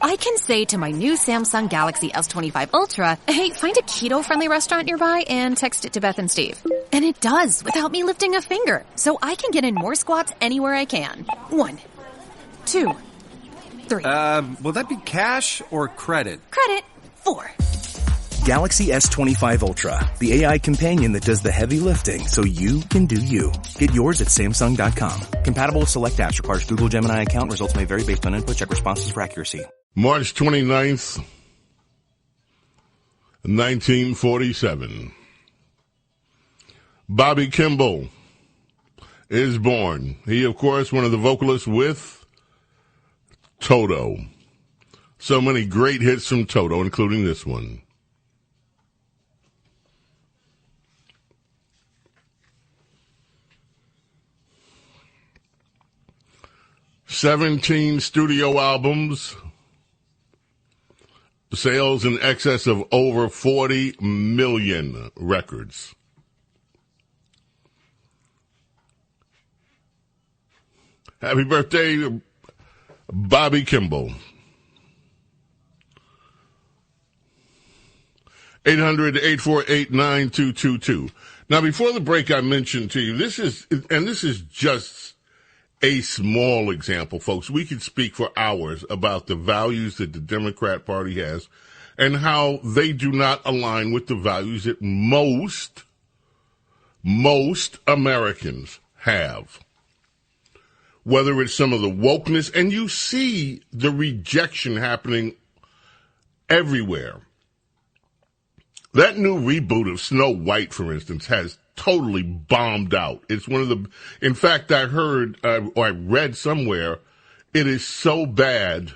I can say to my new Samsung Galaxy S25 Ultra, hey, find a keto-friendly restaurant nearby and text it to Beth and Steve. And it does, without me lifting a finger. So I can get in more squats anywhere I can. 1, 2, 3. Will that be cash or credit? Credit. 4. Galaxy S25 Ultra, the AI companion that does the heavy lifting so you can do you. Get yours at Samsung.com. Compatible with select apps. Requires Google Gemini account. Results may vary based on input. Check responses for accuracy. March 29th, 1947. Bobby Kimball is born. He, of course, one of the vocalists with Toto. So many great hits from Toto, including this one. "17 studio albums, sales in excess of over 40 million records. Happy birthday, Bobby Kimball. 800-848-9222. Now, before the break, I mentioned to you, this is just a small example, folks. We could speak for hours about the values that the Democrat Party has and how they do not align with the values that most Americans have. Whether it's some of the wokeness, and you see the rejection happening everywhere. That new reboot of Snow White, for instance, has totally bombed out. It's one of the, in fact, I heard, or I read somewhere, it is so bad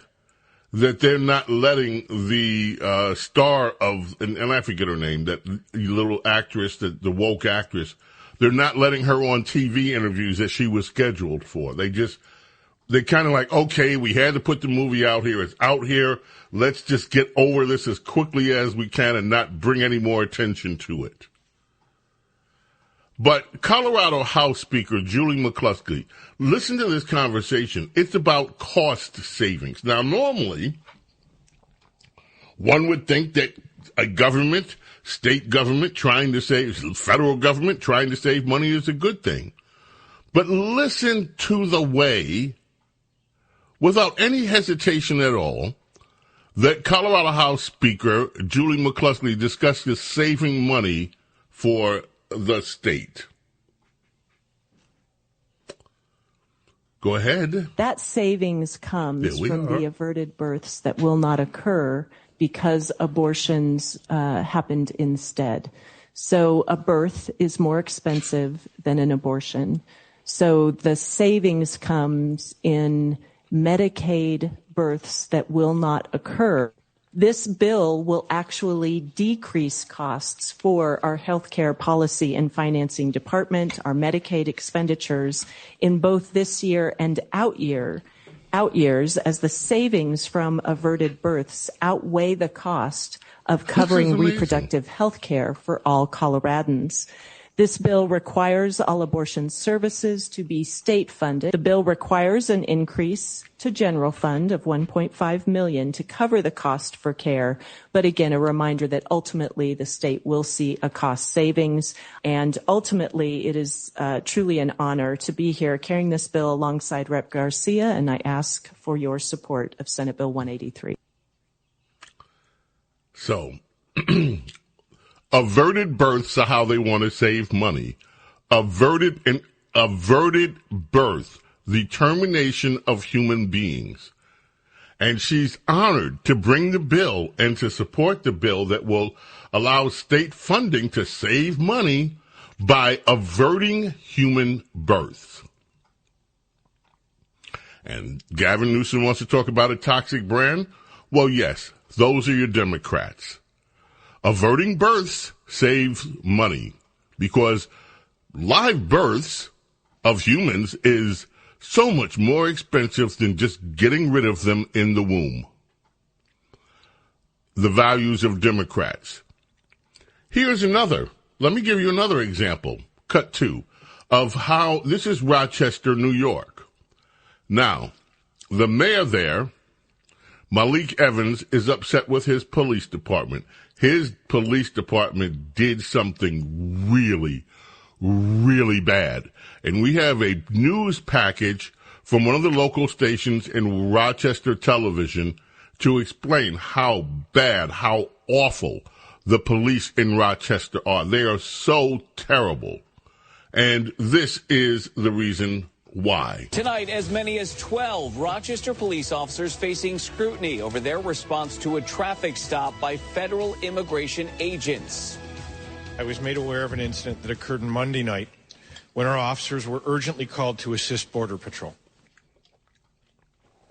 that they're not letting the star of, and I forget her name, that little actress, the woke actress, they're not letting her on TV interviews that she was scheduled for. They kind of like, okay, we had to put the movie out here. It's out here. Let's just get over this as quickly as we can and not bring any more attention to it. But Colorado House Speaker Julie McCluskey, listen to this conversation. It's about cost savings. Now, normally, one would think that a government, state government trying to save, federal government trying to save money is a good thing. But listen to the way, without any hesitation at all, that Colorado House Speaker Julie McCluskey discusses saving money for the state. Go ahead. That savings comes from the averted births that will not occur because abortions happened instead. So a birth is more expensive than an abortion. So the savings comes in Medicaid births that will not occur. This bill will actually decrease costs for our healthcare policy and financing department, our Medicaid expenditures in both this year and out years, as the savings from averted births outweigh the cost of covering reproductive health care for all Coloradans. This bill requires all abortion services to be state funded. The bill requires an increase to general fund of $1.5 million to cover the cost for care. But again, a reminder that ultimately the state will see a cost savings. And ultimately, it is truly an honor to be here carrying this bill alongside Rep. Garcia. And I ask for your support of Senate Bill 183. So, averted births are how they want to save money. Averted birth, the termination of human beings. And she's honored to bring the bill and to support the bill that will allow state funding to save money by averting human births. And Gavin Newsom wants to talk about a toxic brand. Well, yes, those are your Democrats. Averting births saves money because live births of humans is so much more expensive than just getting rid of them in the womb. The values of Democrats. Here's another. Let me give you another example, cut two, of how this is Rochester, New York. Now, the mayor there, Malik Evans is upset with his police department. His police department did something really, really bad. And we have a news package from one of the local stations in Rochester Television to explain how bad, how awful the police in Rochester are. They are so terrible. And this is the reason why. Tonight, as many as 12 Rochester police officers facing scrutiny over their response to a traffic stop by federal immigration agents. I was made aware of an incident that occurred on Monday night when our officers were urgently called to assist Border Patrol.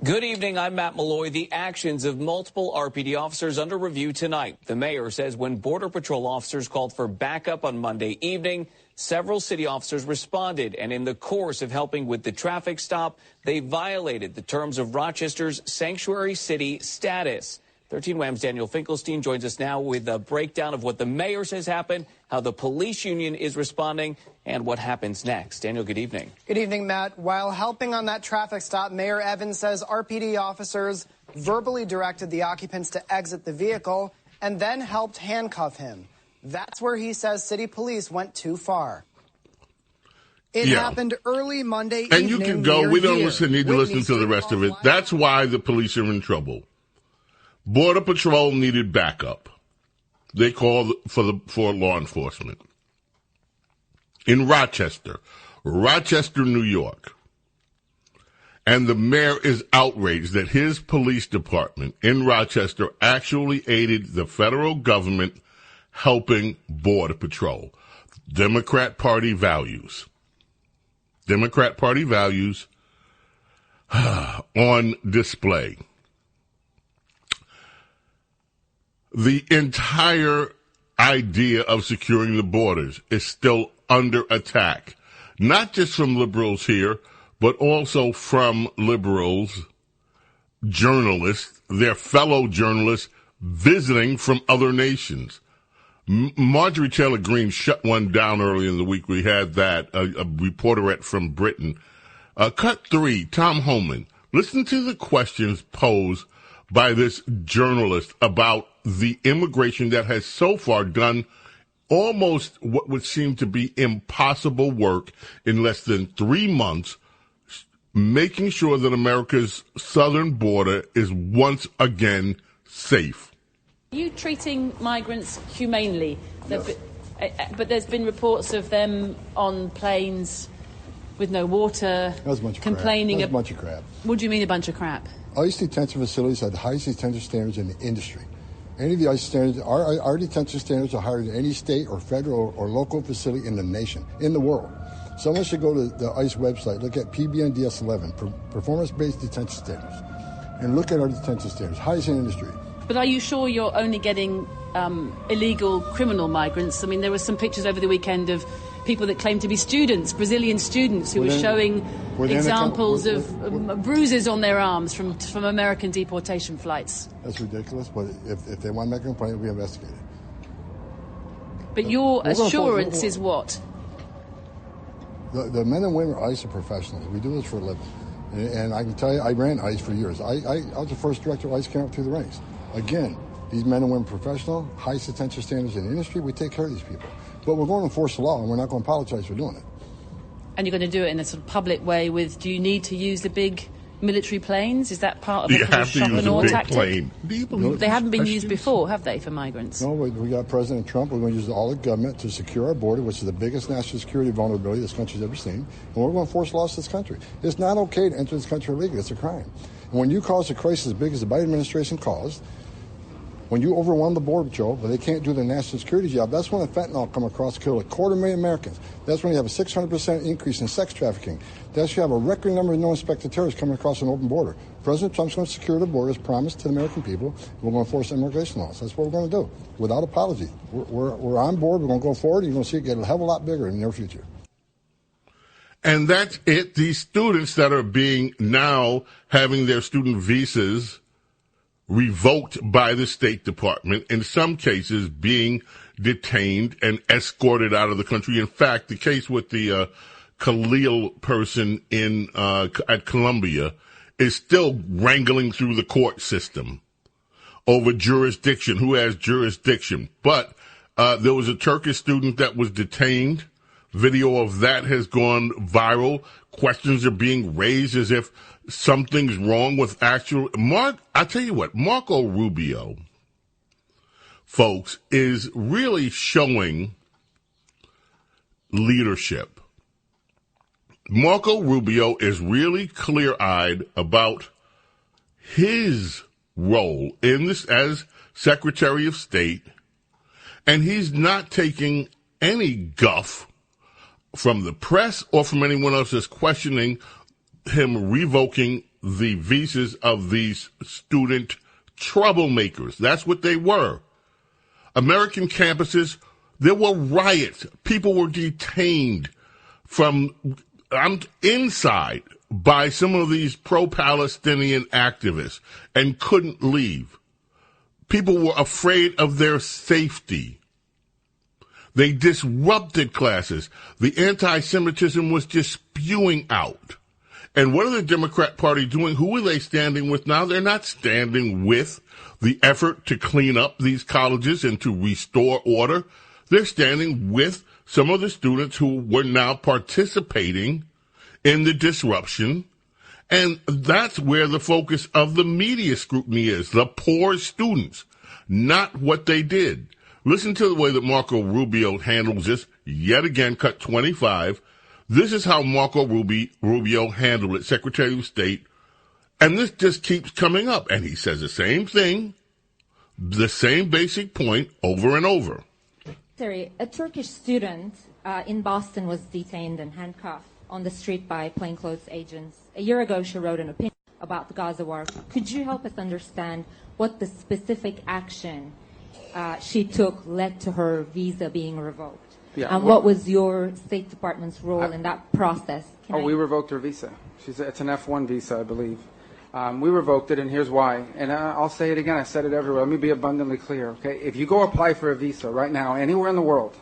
Good evening, I'm Matt Malloy. The actions of multiple RPD officers under review tonight. The mayor says when Border Patrol officers called for backup on Monday evening, several city officers responded, and in the course of helping with the traffic stop, they violated the terms of Rochester's sanctuary city status. 13 Wham's Daniel Finkelstein joins us now with a breakdown of what the mayor says happened, how the police union is responding, and what happens next. Daniel, good evening. Good evening, Matt. While helping on that traffic stop, Mayor Evans says RPD officers verbally directed the occupants to exit the vehicle and then helped handcuff him. That's where he says city police went too far. It happened early Monday evening. And you can go. We don't need to listen to the rest of it. That's why the police are in trouble. Border Patrol needed backup. They called for law enforcement. In Rochester, New York. And the mayor is outraged that his police department in Rochester actually aided the federal government helping Border Patrol. Democrat Party values. Democrat Party values on display. The entire idea of securing the borders is still under attack, not just from liberals here, but also from liberals, journalists, their fellow journalists visiting from other nations. Marjorie Taylor Greene shut one down early in the week. We had that, a reporterette from Britain. Cut 3, Tom Homan. Listen to the questions posed by this journalist about the immigration that has so far done almost what would seem to be impossible work in less than 3 months, making sure that America's southern border is once again safe. Are you treating migrants humanely? But there's been reports of them on planes with no water, that was a bunch of complaining. Crap. That was a bunch of crap. What do you mean a bunch of crap? ICE detention facilities have the highest detention standards in the industry. Any of the ICE standards, our detention standards are higher than any state or federal or local facility in the nation, in the world. Someone should go to the ICE website, look at PBNDS 11, performance-based detention standards, and look at our detention standards, highest in the industry. But are you sure you're only getting illegal criminal migrants? I mean, there were some pictures over the weekend of people that claim to be students, Brazilian students, who were showing examples of bruises on their arms from American deportation flights. That's ridiculous, but if they want to make a complaint, we investigate it. But your assurance is what? The men and women of ICE are professionals. We do this for a living. And I can tell you, I ran ICE for years. I was the first director of ICE came up through the ranks. Again, these men and women are professional, highest detention standards in the industry. We take care of these people. But we're going to enforce the law, and we're not going to apologize for doing it. And you're going to do it in a sort of public way do you need to use the big military planes? Is that part of a shock and awe tactic? Plane. They haven't been used before, have they, for migrants? No, we got President Trump. We're going to use all the government to secure our border, which is the biggest national security vulnerability this country's ever seen. And we're going to enforce laws to this country. It's not okay to enter this country illegally. It's a crime. And when you cause a crisis as big as the Biden administration caused, when you overwhelm the Border Patrol, but they can't do their national security job, that's when the fentanyl come across, killed 250,000 Americans. That's when you have a 600% increase in sex trafficking. That's when you have a record number of no-inspected terrorists coming across an open border. President Trump's going to secure the border as promised to the American people. We're going to enforce immigration laws. That's what we're going to do, without apology. We're on board. We're going to go forward. You're going to see it get a hell of a lot bigger in the near future. And that's it. These students that are now having their student visas revoked by the State Department, in some cases being detained and escorted out of the country. In fact, the case with the Khalil person at Columbia is still wrangling through the court system over jurisdiction, who has jurisdiction. But there was a Turkish student that was detained. Video of that has gone viral. Questions are being raised as if something's wrong with I tell you what, Marco Rubio, folks, is really showing leadership. Marco Rubio is really clear-eyed about his role in this as Secretary of State, and he's not taking any guff from the press or from anyone else that's questioning him revoking the visas of these student troublemakers. That's what they were. American campuses, there were riots. People were detained from inside by some of these pro-Palestinian activists and couldn't leave. People were afraid of their safety. They disrupted classes. The anti-Semitism was just spewing out. And what are the Democrat Party doing? Who are they standing with now? They're not standing with the effort to clean up these colleges and to restore order. They're standing with some of the students who were now participating in the disruption. And that's where the focus of the media scrutiny is, the poor students, not what they did. Listen to the way that Marco Rubio handles this. Yet again, cut 25. This is how Marco Rubio handled it, Secretary of State. And this just keeps coming up. And he says the same thing, the same basic point over and over. A Turkish student in Boston was detained and handcuffed on the street by plainclothes agents. A year ago, she wrote an opinion about the Gaza war. Could you help us understand what the specific action she took led to her visa being revoked? Yeah, and what was your State Department's role in that process? We revoked her visa. It's an F1 visa, I believe. We revoked it, and here's why. And I'll say it again. I said it everywhere. Let me be abundantly clear, okay? If you go apply for a visa right now, anywhere in the world,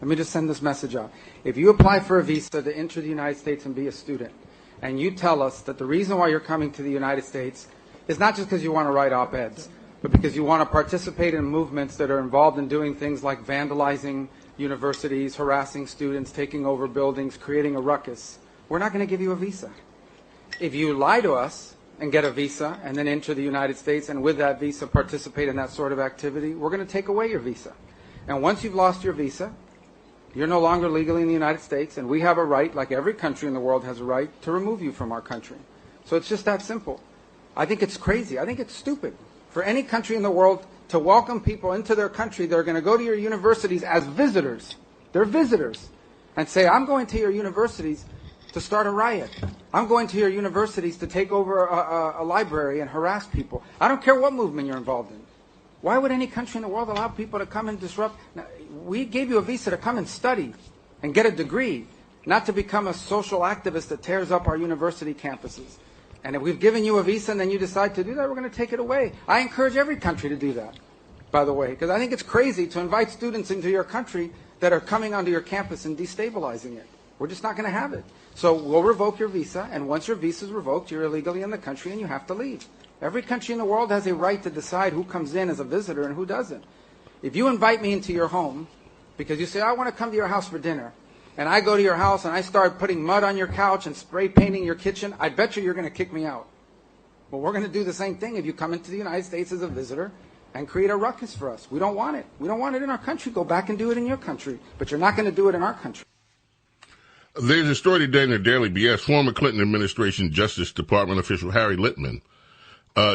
let me just send this message out. If you apply for a visa to enter the United States and be a student, and you tell us that the reason why you're coming to the United States is not just because you want to write op-eds, but because you want to participate in movements that are involved in doing things like vandalizing universities, harassing students, taking over buildings, creating a ruckus, we're not going to give you a visa. If you lie to us and get a visa and then enter the United States and with that visa participate in that sort of activity, we're going to take away your visa. And once you've lost your visa, you're no longer legally in the United States, and we have a right, like every country in the world has a right, to remove you from our country. So it's just that simple. I think it's crazy. I think it's stupid for any country in the world to welcome people into their country that are going to go to your universities as visitors. They're visitors. And say, I'm going to your universities to start a riot. I'm going to your universities to take over a library and harass people. I don't care what movement you're involved in. Why would any country in the world allow people to come and disrupt? Now, we gave you a visa to come and study and get a degree, not to become a social activist that tears up our university campuses. And if we've given you a visa and then you decide to do that, we're going to take it away. I encourage every country to do that, by the way, because I think it's crazy to invite students into your country that are coming onto your campus and destabilizing it. We're just not going to have it. So we'll revoke your visa, and once your visa is revoked, you're illegally in the country and you have to leave. Every country in the world has a right to decide who comes in as a visitor and who doesn't. If you invite me into your home because you say, I want to come to your house for dinner, and I go to your house and I start putting mud on your couch and spray painting your kitchen, I bet you're going to kick me out. Well, we're going to do the same thing if you come into the United States as a visitor and create a ruckus for us. We don't want it. We don't want it in our country. Go back and do it in your country. But you're not going to do it in our country. There's a story today in the Daily BS. Former Clinton administration Justice Department official Harry Litman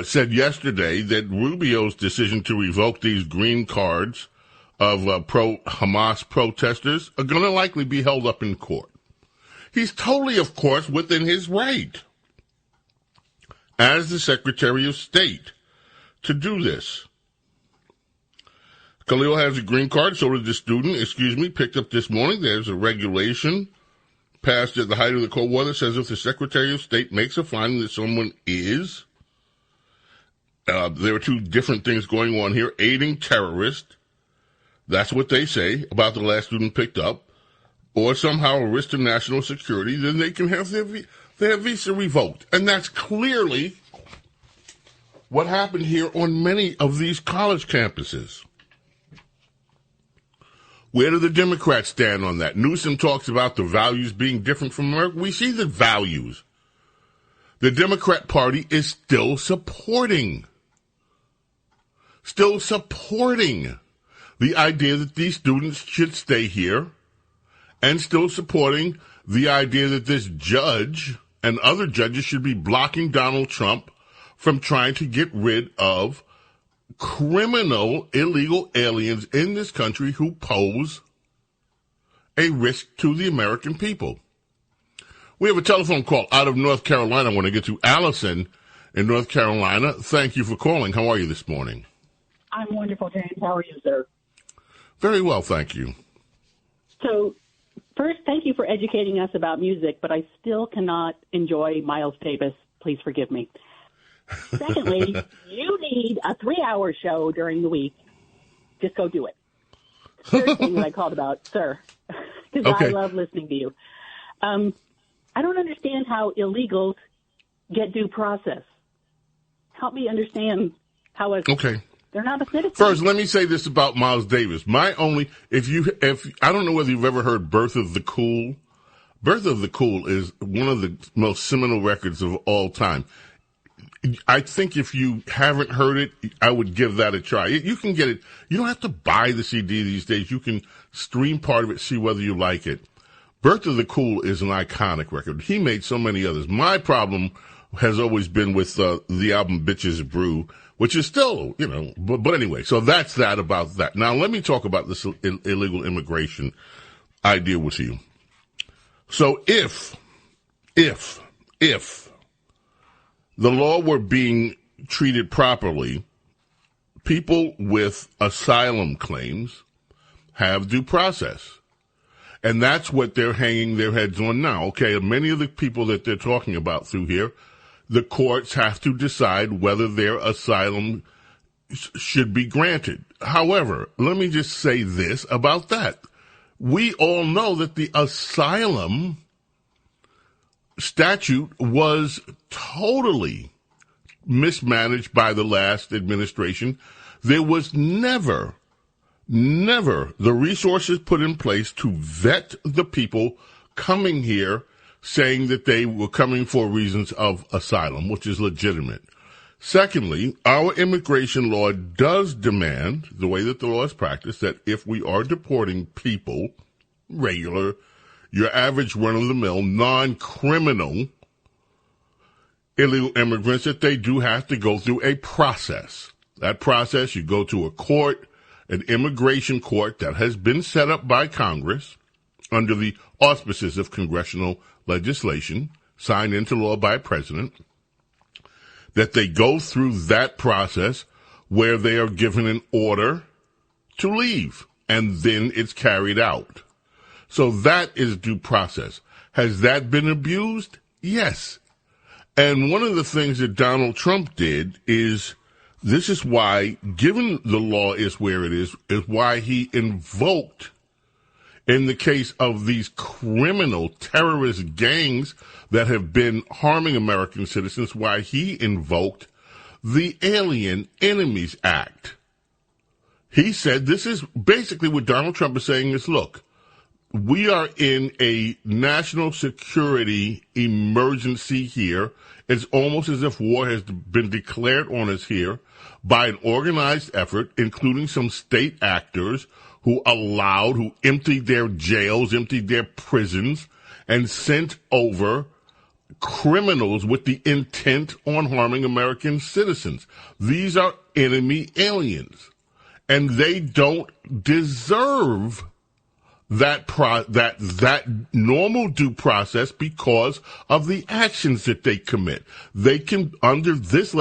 said yesterday that Rubio's decision to revoke these green cards of pro-Hamas protesters are going to likely be held up in court. He's totally, of course, within his right as the Secretary of State to do this. Khalil has a green card, so does the student, picked up this morning. There's a regulation passed at the height of the Cold War that says if the Secretary of State makes a finding that someone is, there are two different things going on here, aiding terrorists, that's what they say about the last student picked up, or somehow a risk to national security, then they can have Their visa revoked. And that's clearly what happened here on many of these college campuses. Where do the Democrats stand on that? Newsom talks about the values being different from America. We see the values. The Democrat Party is still supporting the idea that these students should stay here, and still supporting the idea that this judge and other judges should be blocking Donald Trump from trying to get rid of criminal illegal aliens in this country who pose a risk to the American people. We have a telephone call out of North Carolina. I want to get to Allison in North Carolina. Thank you for calling. How are you this morning? I'm wonderful, James. How are you, sir? Very well, thank you. So, first, thank you for educating us about music, but I still cannot enjoy Miles Davis. Please forgive me. Secondly, you need a 3-hour show during the week. Just go do it. Third thing that I called about, sir, because I love listening to you. I don't understand how illegals get due process. Help me understand how they're not a citizen. First, let me say this about Miles Davis. If I don't know whether you've ever heard Birth of the Cool. Birth of the Cool is one of the most seminal records of all time. I think if you haven't heard it, I would give that a try. You can get it. You don't have to buy the CD these days. You can stream part of it, see whether you like it. Birth of the Cool is an iconic record. He made so many others. My problem has always been with the album Bitches Brew, which is still, but anyway, so that's that about that. Now let me talk about this illegal immigration idea with you. So if the law were being treated properly, people with asylum claims have due process. And that's what they're hanging their heads on now. Okay, many of the people that they're talking about through here, the courts have to decide whether their asylum should be granted. However, let me just say this about that. We all know that the asylum statute was totally mismanaged by the last administration. There was never the resources put in place to vet the people coming here saying that they were coming for reasons of asylum, which is legitimate. Secondly, our immigration law does demand, the way that the law is practiced, that if we are deporting people, regular, your average run-of-the-mill, non-criminal illegal immigrants, that they do have to go through a process. That process, you go to a court, an immigration court that has been set up by Congress under the auspices of congressional legislation, signed into law by a president, that they go through that process where they are given an order to leave, and then it's carried out. So that is due process. Has that been abused? Yes. And one of the things that Donald Trump did is, this is why, given the law is where it is why he invoked, in the case of these criminal terrorist gangs that have been harming American citizens, why he invoked the Alien Enemies Act. He said this is basically what Donald Trump is saying is, look, we are in a national security emergency here. It's almost as if war has been declared on us here by an organized effort, including some state actors who emptied their jails, emptied their prisons, and sent over criminals with the intent on harming American citizens. These are enemy aliens, and they don't deserve that normal due process because of the actions that they commit. They can, under this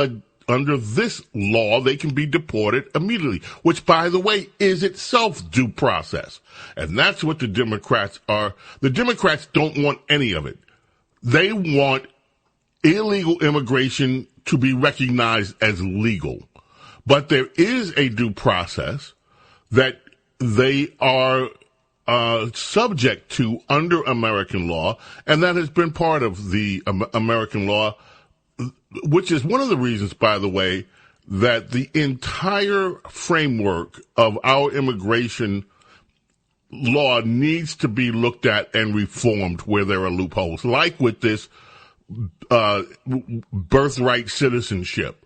law, they can be deported immediately, which, by the way, is itself due process. And that's what the Democrats are. The Democrats don't want any of it. They want illegal immigration to be recognized as legal. But there is a due process that they are subject to under American law, and that has been part of the American law, which is one of the reasons, by the way, that the entire framework of our immigration law needs to be looked at and reformed where there are loopholes, like with this birthright citizenship,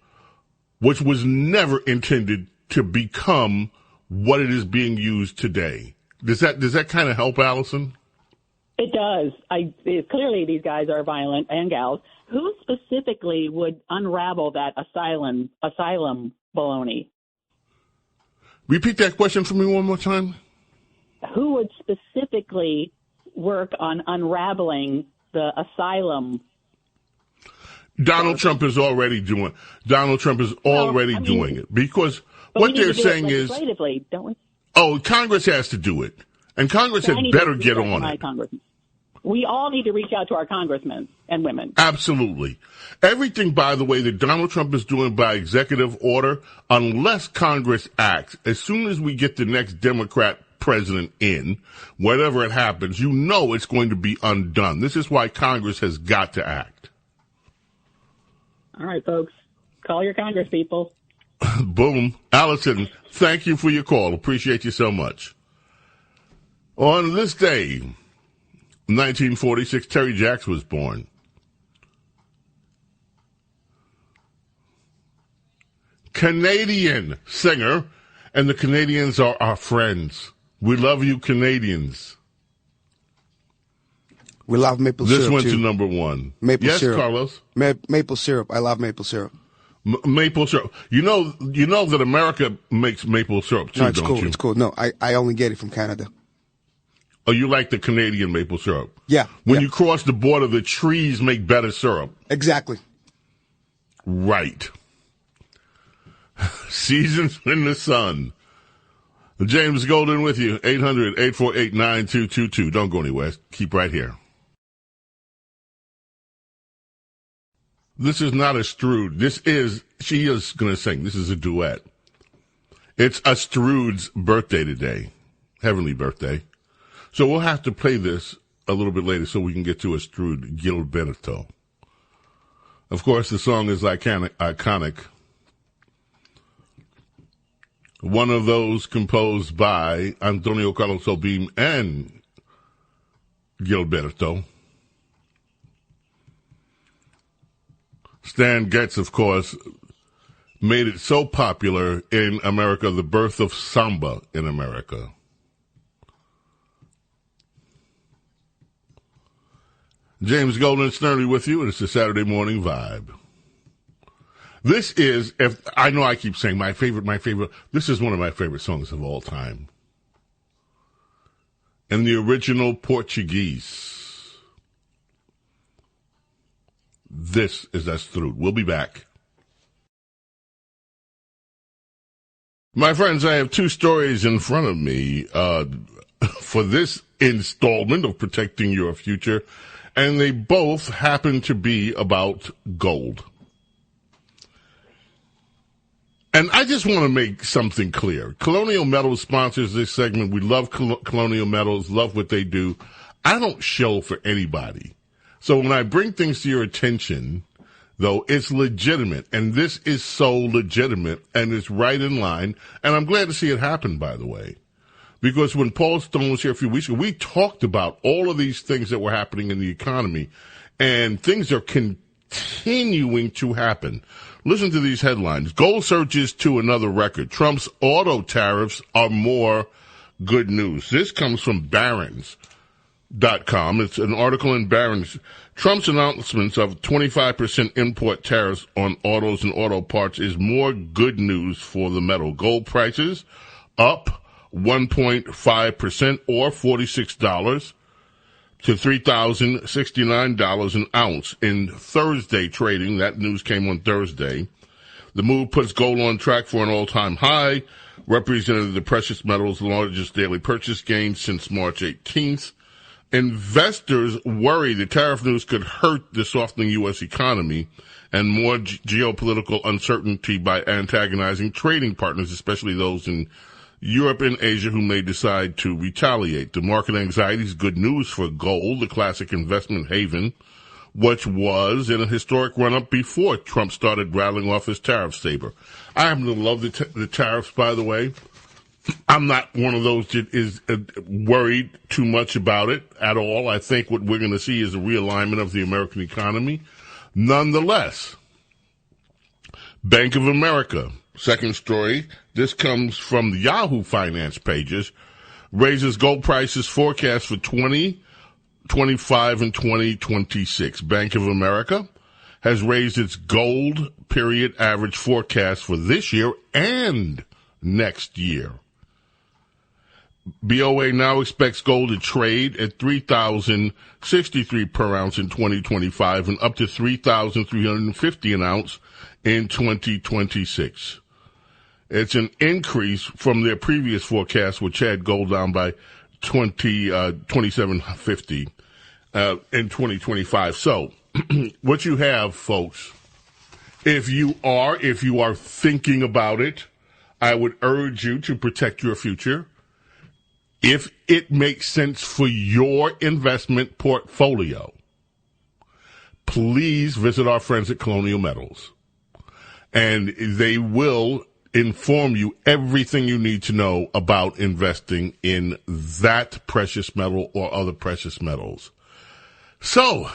which was never intended to become what it is being used today. Does that kind of help, Allison? It does. Clearly these guys are violent, and gals. Who specifically would unravel that asylum baloney? Repeat that question for me one more time. Who would specifically work on unraveling the asylum? Donald Trump is already doing. Doing it because what they're saying is, don't we? Oh, Congress has to do it, and Congress had better get on it. We all need to reach out to our congressmen and women. Absolutely. Everything, by the way, that Donald Trump is doing by executive order, unless Congress acts, as soon as we get the next Democrat president in, whatever it happens, you know it's going to be undone. This is why Congress has got to act. All right, folks. Call your Congress people. Boom. Allison, thank you for your call. Appreciate you so much. On this day, 1946, Terry Jacks was born. Canadian singer, and the Canadians are our friends. We love you, Canadians. We love maple syrup, This went too. to number one. Maple syrup. Yes, Carlos? Maple syrup. I love maple syrup. Maple syrup. You know that America makes maple syrup, too, No, it's don't cool. you? It's cool. No, I only get it from Canada. Oh, you like the Canadian maple syrup? Yeah. When you cross the border, the trees make better syrup. Exactly. Right. Seasons in the sun. James Golden with you, 800-848-9222. Don't go anywhere. Keep right here. This is not Astrud. She is going to sing. This is a duet. It's Astrud's birthday today. Heavenly birthday. So we'll have to play this a little bit later so we can get to Astrud Gilberto. Of course, the song is iconic. One of those composed by Antonio Carlos Jobim and Gilberto. Stan Getz, of course, made it so popular in America, the birth of samba in America. James Golden and Snerdley with you, and it's the Saturday Morning Vibe. This is, I know I keep saying my favorite, this is one of my favorite songs of all time. In the original Portuguese. This is Astrud. We'll be back. My friends, I have two stories in front of me for this installment of Protecting Your Future, and they both happen to be about gold. And I just want to make something clear. Colonial Metals sponsors this segment. We love Colonial Metals, love what they do. I don't shill for anybody. So when I bring things to your attention, though, it's legitimate. And this is so legitimate, and it's right in line. And I'm glad to see it happen, by the way. Because when Paul Stone was here a few weeks ago, we talked about all of these things that were happening in the economy. And things are continuing to happen. Listen to these headlines. Gold surges to another record. Trump's auto tariffs are more good news. This comes from Barron's.com. It's an article in Barron's. Trump's announcements of 25% import tariffs on autos and auto parts is more good news for the metal. Gold prices up 1.5% or $46 to $3,069 an ounce in Thursday trading. That news came on Thursday. The move puts gold on track for an all-time high, represented the precious metals' largest daily purchase gain since March 18th. Investors worry the tariff news could hurt the softening U.S. economy and more geopolitical uncertainty by antagonizing trading partners, especially those in Europe and Asia who may decide to retaliate. The market anxiety is good news for gold, the classic investment haven, which was in a historic run-up before Trump started rattling off his tariff saber. I happen to love the tariffs, by the way. I'm not one of those that is worried too much about it at all. I think what we're going to see is a realignment of the American economy. Nonetheless, Bank of America, second story, this comes from the Yahoo Finance pages, raises gold prices forecast for 2025 and 2026. Bank of America has raised its gold period average forecast for this year and next year. BOA now expects gold to trade at $3,063 per ounce in 2025 and up to $3,350 an ounce in 2026. It's an increase from their previous forecast, which had gold down by $27.50 in 2025. So, what you have, folks, if you are thinking about it, I would urge you to protect your future. If it makes sense for your investment portfolio, please visit our friends at Colonial Metals. And they will inform you everything you need to know about investing in that precious metal or other precious metals. So,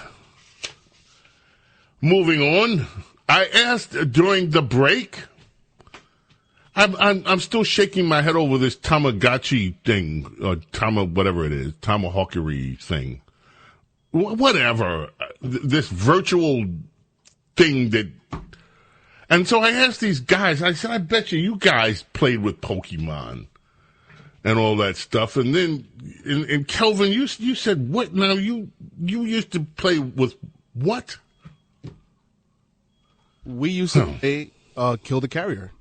moving on, I asked during the break, I'm still shaking my head over this Tamagotchi thing, or whatever it is, Tomahawkery thing. Whatever. This virtual thing that... And so I asked these guys, I said, I bet you guys played with Pokemon and all that stuff. And then, and Kelvin, you said, what? Now, you used to play with what? We used to play Kill the Carrier.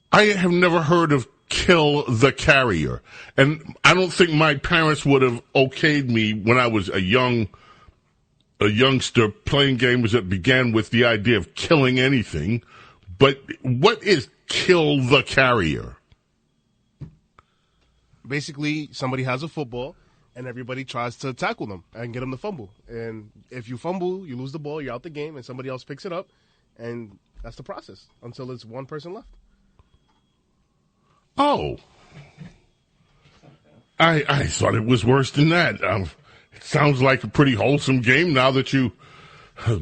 I have never heard of Kill the Carrier. And I don't think my parents would have okayed me when I was a youngster playing games that began with the idea of killing anything. But what is Kill the Carrier? Basically, somebody has a football, and everybody tries to tackle them and get them to fumble. And if you fumble, you lose the ball, you're out the game, and somebody else picks it up. And that's the process until it's one person left. Oh. I thought it was worse than that. It sounds like a pretty wholesome game now that you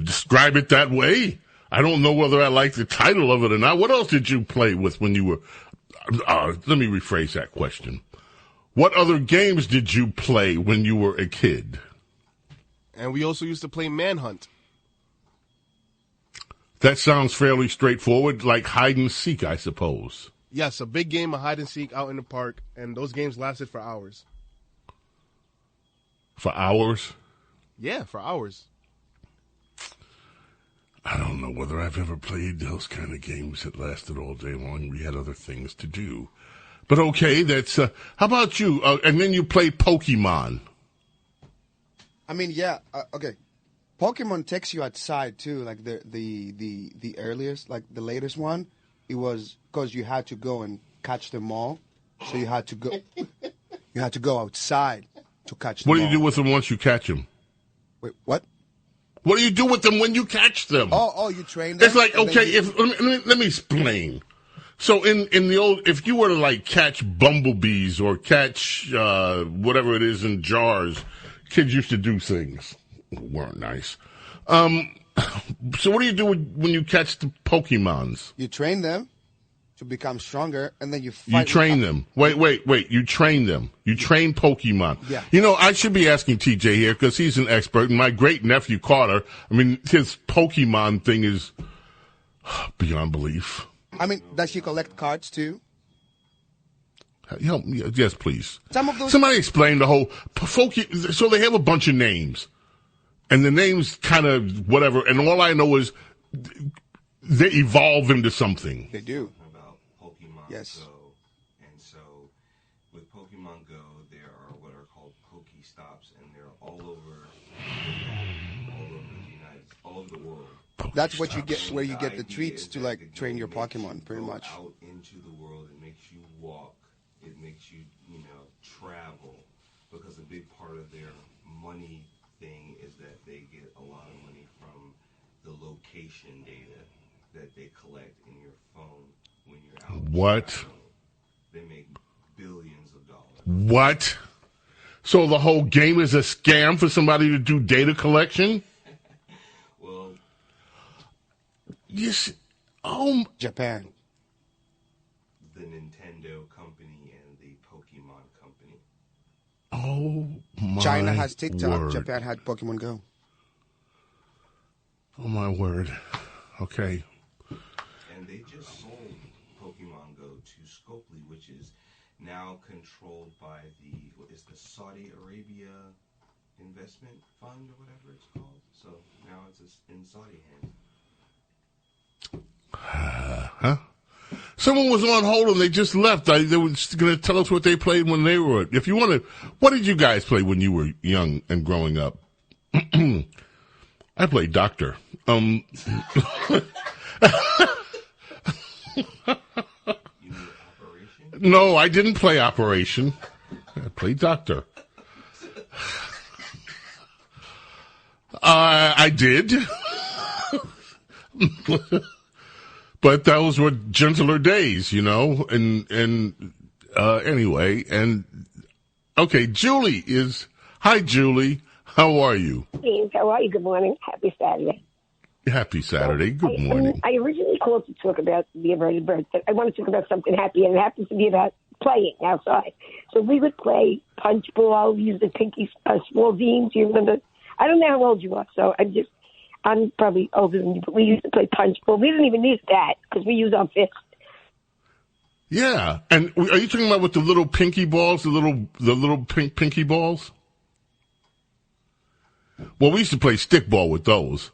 describe it that way. I don't know whether I like the title of it or not. What else did you play with when you were... let me rephrase that question. What other games did you play when you were a kid? And we also used to play Manhunt. That sounds fairly straightforward, like hide and seek, I suppose. Yes, a big game of hide and seek out in the park, and those games lasted for hours. For hours? Yeah, for hours. I don't know whether I've ever played those kind of games that lasted all day long. We had other things to do. But okay, that's... how about you? And then you played Pokemon. I mean, yeah, okay. Pokemon takes you outside, too, like the earliest, like the latest one. It was because you had to go and catch them all, so you had to go outside to catch them all. What do you do with them once you catch them? Wait, what? What do you do with them when you catch them? Oh, you train them. It's like, okay, let me explain. So in the old, if you were to like catch bumblebees or catch whatever it is in jars, kids used to do things that weren't nice. So what do you do when you catch the Pokemons? You train them to become stronger, and then you fight. You train them. Wait. You train them. You train Pokemon. Yeah. You know, I should be asking TJ here because he's an expert. And my great-nephew Carter, I mean, his Pokemon thing is beyond belief. I mean, does she collect cards, too? Yes, please. Somebody explain the whole... So they have a bunch of names. And the names kind of whatever, and all I know is they evolve into something. They do. About Pokemon Yes. Go, and so with Pokemon Go, there are what are called Pokestops, and they're all over the world. That's what you get, where you get the treats to like train your Pokemon, pretty much. Out into the world, it makes you walk. It makes you, travel, because a big part of their money thing is that they get a lot of money from the location data that they collect in your phone when you're out. What? Traveling. They make billions of dollars. What? So the whole game is a scam for somebody to do data collection? Well, yes. Japan. The Nintendo company and the Pokemon company. Oh, my China has TikTok. word. Japan had Pokemon Go. Oh, my word. Okay. And they just sold Pokemon Go to Scopely, which is now controlled by the Saudi Arabia Investment Fund or whatever it's called. So now it's in Saudi hands. Huh? Someone was on hold and they just left. They were going to tell us what they played when they were. If you want to, what did you guys play when you were young and growing up? I played Doctor. No, I didn't play Operation. I played Doctor. I did. But those were gentler days, and anyway, and okay, Julie is, hi Julie, how are you? James, how are you? Good morning. Happy Saturday. Happy Saturday. Good morning. I originally called to talk about the averted birth, but I want to talk about something happy, and it happens to be about playing outside. So we would play punch ball, use the pinky small beans. You remember? I don't know how old you are, so I'm probably older than you, but we used to play punch ball. We didn't even use that because we use our fists. Yeah, and are you talking about with the little pinky balls, the little pinky balls? Well, we used to play stickball with those.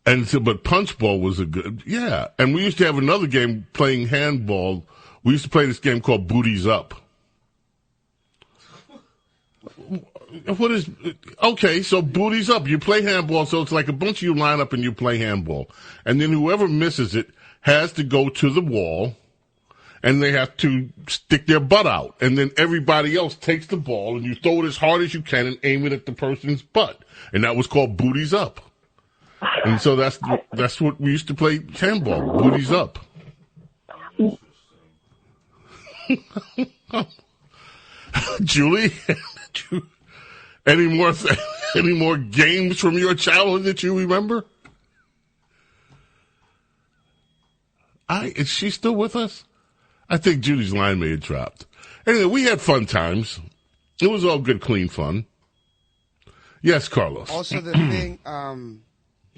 And so, but punch ball was a good, yeah. And we used to have another game playing handball. We used to play this game called Booties Up. What is, okay, so Booties Up. You play handball, so it's like a bunch of you line up and you play handball. And then whoever misses it has to go to the wall and they have to stick their butt out. And then everybody else takes the ball and you throw it as hard as you can and aim it at the person's butt. And that was called Booties Up. And so that's what we used to play handball, Booties Up. Julie, any more games from your childhood that you remember? Is she still with us? I think Julie's line may have dropped. Anyway, we had fun times. It was all good, clean fun. Yes, Carlos. Also, the thing,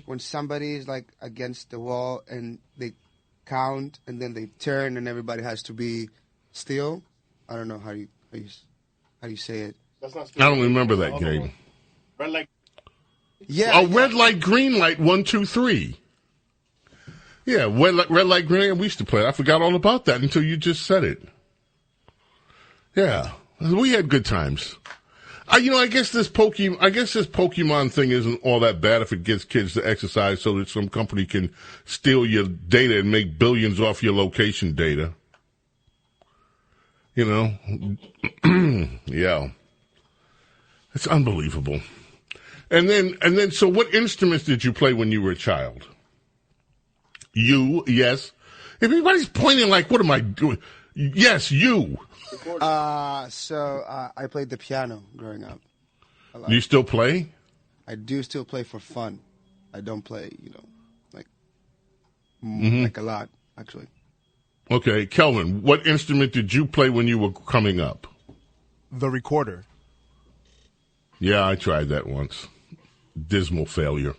when somebody is like against the wall and they count and then they turn and everybody has to be still. I don't know how you say it. I don't remember that game. Red light. Yeah. Oh, red light, green light, 1, 2, 3. Yeah, red light, green light. We used to play it. I forgot all about that until you just said it. Yeah, we had good times. I guess this Pokemon thing isn't all that bad if it gets kids to exercise so that some company can steal your data and make billions off your location data. Yeah. It's unbelievable. And then, so what instruments did you play when you were a child? You, yes. If everybody's pointing like, what am I doing? Yes, you. I played the piano growing up. You still play? I do still play for fun. I don't play, like a lot, actually. Okay, Kelvin, what instrument did you play when you were coming up? The recorder. Yeah, I tried that once. Dismal failure.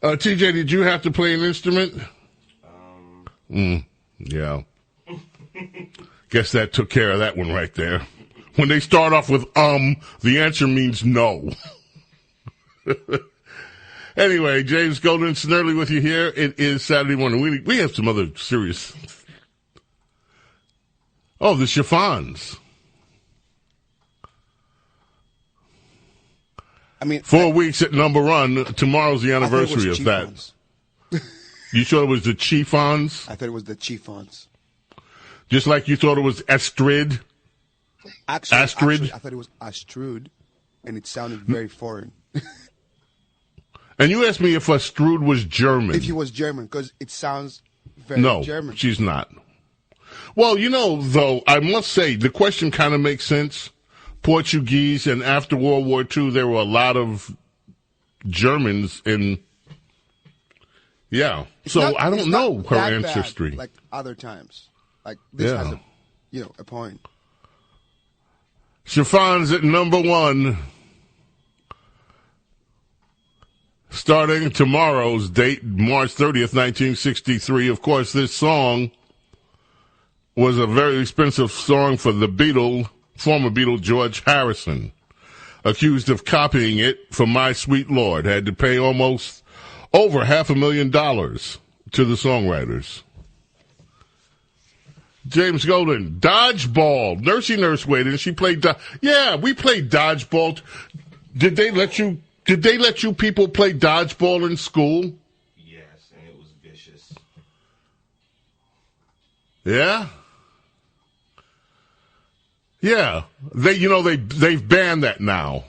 TJ, did you have to play an instrument? Yeah. Guess that took care of that one right there. When they start off with the answer means no. Anyway, James Golden, Snerdley with you here. It is Saturday morning. We have some other serious. Oh, the chiffons. I mean, 4 weeks at number one. Tomorrow's the anniversary of that. You thought it was the Chiffons? I thought it was the Chiffons. Just like you thought it was Astrid? Actually, I thought it was Astrud, and it sounded very foreign. And you asked me if Astrud was German. If he was German, because it sounds very German. No, she's not. Well, though, I must say, the question kind of makes sense. Portuguese, and after World War II, there were a lot of Germans in... Yeah. So I don't know her ancestry. Bad, like other times. Like this has a point. Chiffons at number one. Starting tomorrow's date, March 30th, 1963. Of course, this song was a very expensive song for the former Beatle George Harrison, accused of copying it from My Sweet Lord. Had to pay almost over $500,000 to the songwriters. James Golden, Dodgeball. Nursey Nurse Wade, and she played. We played Dodgeball. Did they let you people play Dodgeball in school? Yes, and it was vicious. Yeah. Yeah, they've banned that now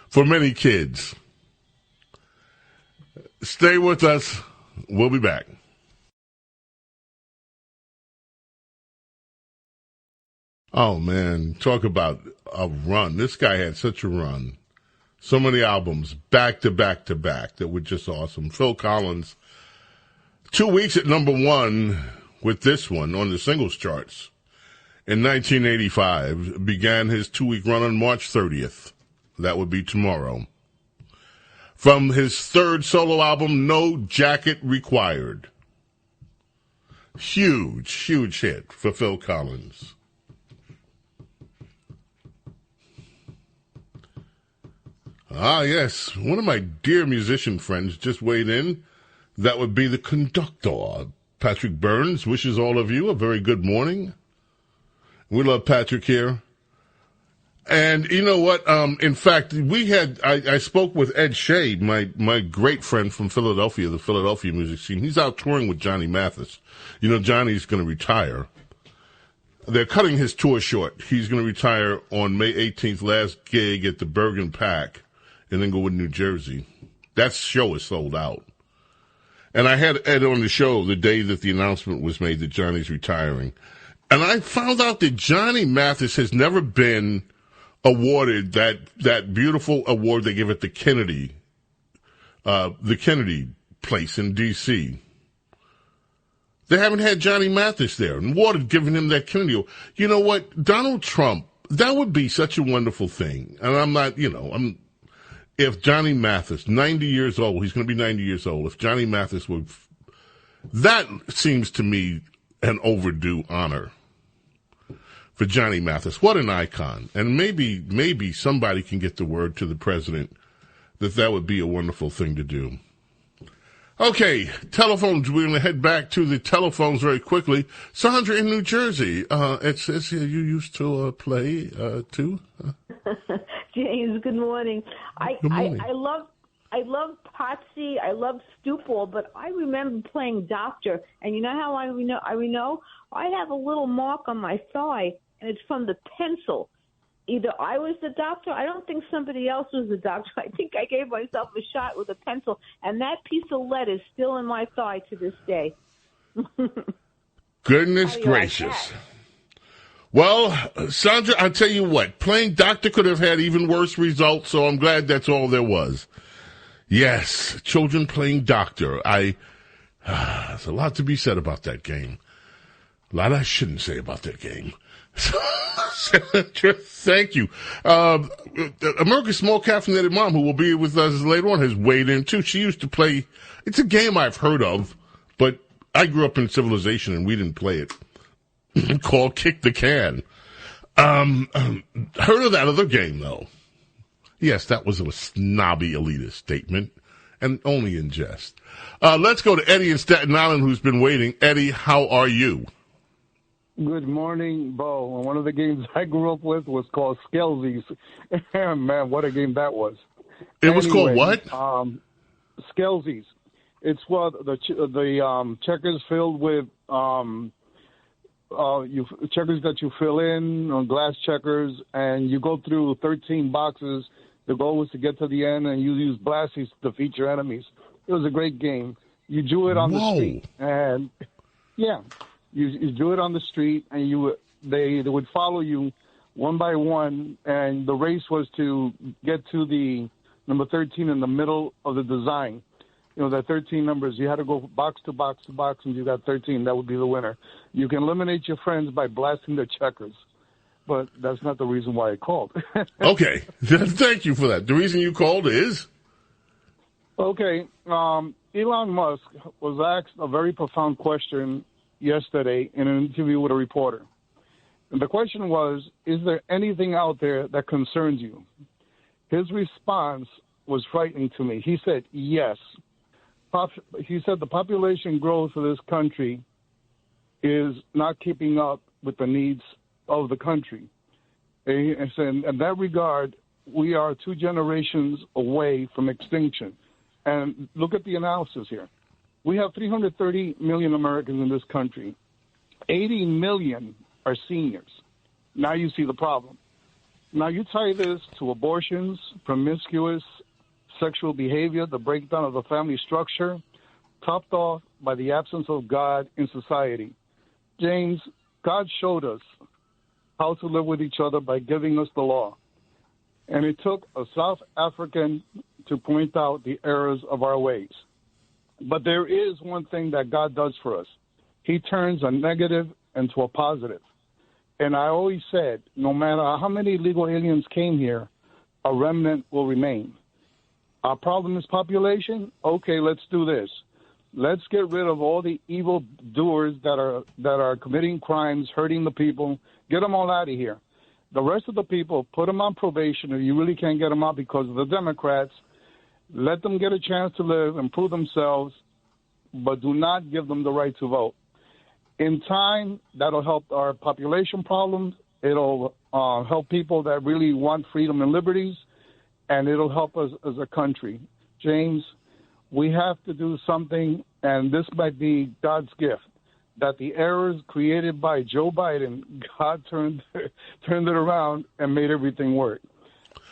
for many kids. Stay with us. We'll be back. Oh, man, talk about a run. This guy had such a run. So many albums back to back to back that were just awesome. Phil Collins, 2 weeks at number one with this one on the singles charts. In 1985, began his 2-week run on March 30th. That would be tomorrow. From his third solo album, No Jacket Required. Huge hit for Phil Collins. Ah, yes. One of my dear musician friends just weighed in. That would be the conductor. Patrick Burns wishes all of you a very good morning. We love Patrick here. And you know what? In fact, I spoke with Ed Shea, my great friend from Philadelphia, the Philadelphia music scene. He's out touring with Johnny Mathis. Johnny's going to retire. They're cutting his tour short. He's going to retire on May 18th, last gig at the Bergen Pack in Englewood, New Jersey. That show is sold out. And I had Ed on the show the day that the announcement was made that Johnny's retiring. And I found out that Johnny Mathis has never been awarded that beautiful award they give at the Kennedy place in D.C. They haven't had Johnny Mathis there, and Ward had given him that Kennedy award. You know what? Donald Trump, that would be such a wonderful thing. And I'm not, if Johnny Mathis, 90 years old, he's going to be 90 years old, if Johnny Mathis would, that seems to me an overdue honor for Johnny Mathis. What an icon. And maybe somebody can get the word to the president that would be a wonderful thing to do. Okay, telephones. We're going to head back to the telephones very quickly. Sandra in New Jersey. It says here you used to play too. James, good morning. Good morning. I love Potsy. I love Stupol, but I remember playing Doctor. And you know how I know? I have a little mark on my thigh, and it's from the pencil. Either I was the doctor. I don't think somebody else was the doctor. I think I gave myself a shot with a pencil, and that piece of lead is still in my thigh to this day. Goodness gracious. Well, Sandra, I'll tell you what. Playing doctor could have had even worse results, so I'm glad that's all there was. Yes, children playing doctor. There's a lot to be said about that game. A lot I shouldn't say about that game. Thank you. America's Small Caffeinated Mom, who will be with us later on, has weighed in too. She used to play. It's a game I've heard of, but I grew up in civilization and we didn't play it. Called Kick the Can. Heard of that other game though? Yes, that was a snobby elitist statement, and only in jest. Let's go to Eddie in Staten Island, who's been waiting. Eddie, how are you? Good morning, Bo. One of the games I grew up with was called Skelzies. Man, what a game that was. It was called what? Skelzies. It's what the checkers filled with checkers that you fill in on glass checkers, and you go through 13 boxes. The goal was to get to the end, and you use blasts to defeat your enemies. It was a great game. You drew it on the street, and you drew it on the street, and they would follow you one by one, and the race was to get to the number 13 in the middle of the design. You know, the 13 numbers, you had to go box to box to box, and you got 13. That would be the winner. You can eliminate your friends by blasting their checkers, but that's not the reason why I called. Okay. Thank you for that. The reason you called is? Okay. Elon Musk was asked a very profound question yesterday in an interview with a reporter. And the question was, is there anything out there that concerns you? His response was frightening to me. He said, yes. He said the population growth of this country is not keeping up with the needs of the country. And in that regard, we are 2 generations away from extinction. And look at the analysis here. We have 330 million Americans in this country. 80 million are seniors. Now you see the problem. Now you tie this to abortions, promiscuous sexual behavior, the breakdown of the family structure, topped off by the absence of God in society. James, God showed us how to live with each other by giving us the law. And it took a South African to point out the errors of our ways. But there is one thing that God does for us. He turns a negative into a positive. And I always said, no matter how many illegal aliens came here, a remnant will remain. Our problem is population? Okay, let's do this. Let's get rid of all the evil doers that are committing crimes, hurting the people. Get them all out of here. The rest of the people, put them on probation, or you really can't get them out because of the Democrats. Let them get a chance to live and prove themselves, but do not give them the right to vote. In time, that'll help our population problems. It'll help people that really want freedom and liberties, and it'll help us as a country. James, we have to do something, and this might be God's gift, that the errors created by Joe Biden, God turned it around and made everything work.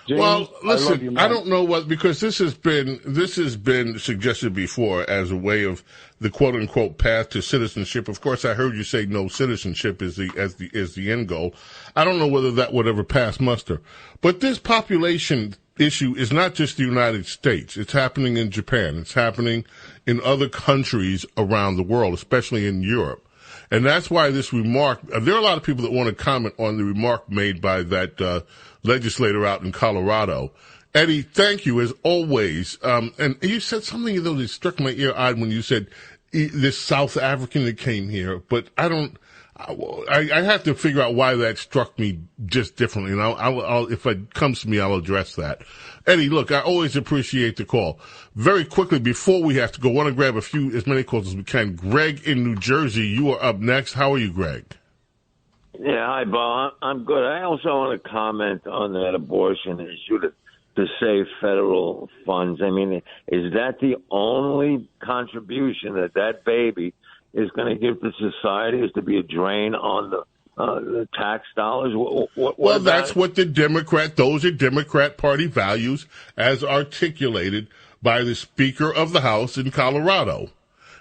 James, well, listen, I love you, man. I don't know what, because this has been suggested before as a way of the quote unquote path to citizenship. Of course, I heard you say no citizenship is the end goal. I don't know whether that would ever pass muster. But this population issue is not just the United States. It's happening in Japan. It's happening in other countries around the world, especially in Europe. And that's why this remark, there are a lot of people that want to comment on the remark made by that legislator out in Colorado. Eddie, thank you as always. And you said something though that struck my ear odd when you said this South African that came here, but I have to figure out why that struck me just differently. And I'll if it comes to me, I'll address that. Eddie, look, I always appreciate the call. Very quickly, before we have to go, I want to grab as many calls as we can. Greg in New Jersey, you are up next. How are you, Greg? Yeah, hi, Bo. I'm good. I also want to comment on that abortion issue to save federal funds. I mean, is that the only contribution that baby is going to give to society, is to be a drain on the tax dollars? Well, that's what those are Democrat Party values as articulated by the Speaker of the House in Colorado.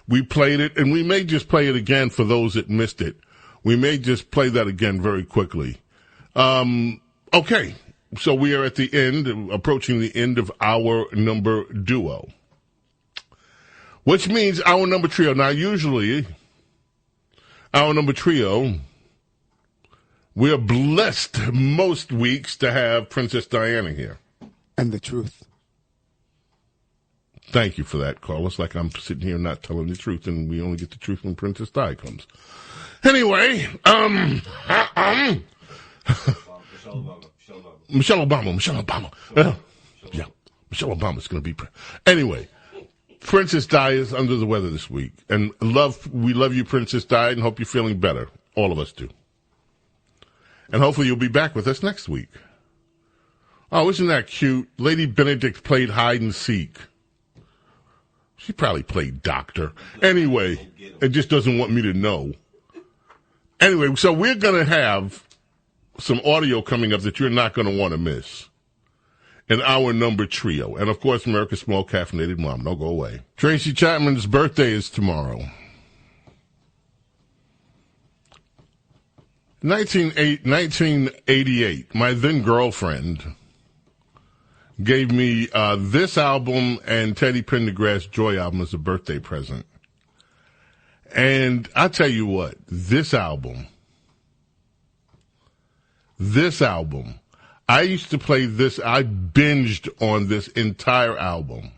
We played it, and we may just play it again for those that missed it. We may just play that again very quickly. Okay, so we are at the end, approaching the end of our number duo, which means our number trio. Now, usually, our number trio, we are blessed most weeks to have Princess Diana here. And the truth. Thank you for that, Carl. It's like I'm sitting here not telling the truth, and we only get the truth when Princess Di comes. Anyway, Michelle Obama. Yeah, Michelle Obama's going to be. Anyway, Princess Di is under the weather this week, and we love you, Princess Di, and hope you're feeling better. All of us do. And hopefully you'll be back with us next week. Oh, isn't that cute? Lady Benedict played hide and seek. She probably played doctor. Anyway, it just doesn't want me to know. Anyway, so we're going to have some audio coming up that you're not going to want to miss. An hour number trio. And, of course, America's Small Caffeinated Mom. Don't go away. Tracy Chapman's birthday is tomorrow. 1988, my then girlfriend gave me this album and Teddy Pendergrass' Joy album as a birthday present. And I tell you what, this album, I used to play this, I binged on this entire album.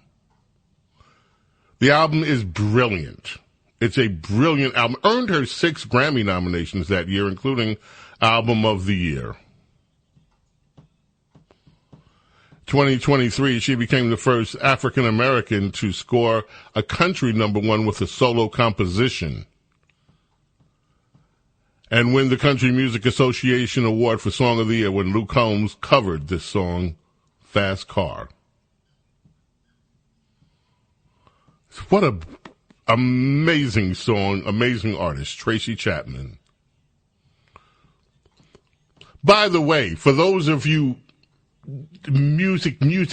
The album is brilliant. It's a brilliant album. Earned her 6 Grammy nominations that year, including Album of the Year. 2023, she became the first African-American to score a country number 1 with a solo composition and win the Country Music Association Award for Song of the Year when Luke Combs covered this song, Fast Car. What a amazing song, amazing artist, Tracy Chapman. By the way, for those of you music, you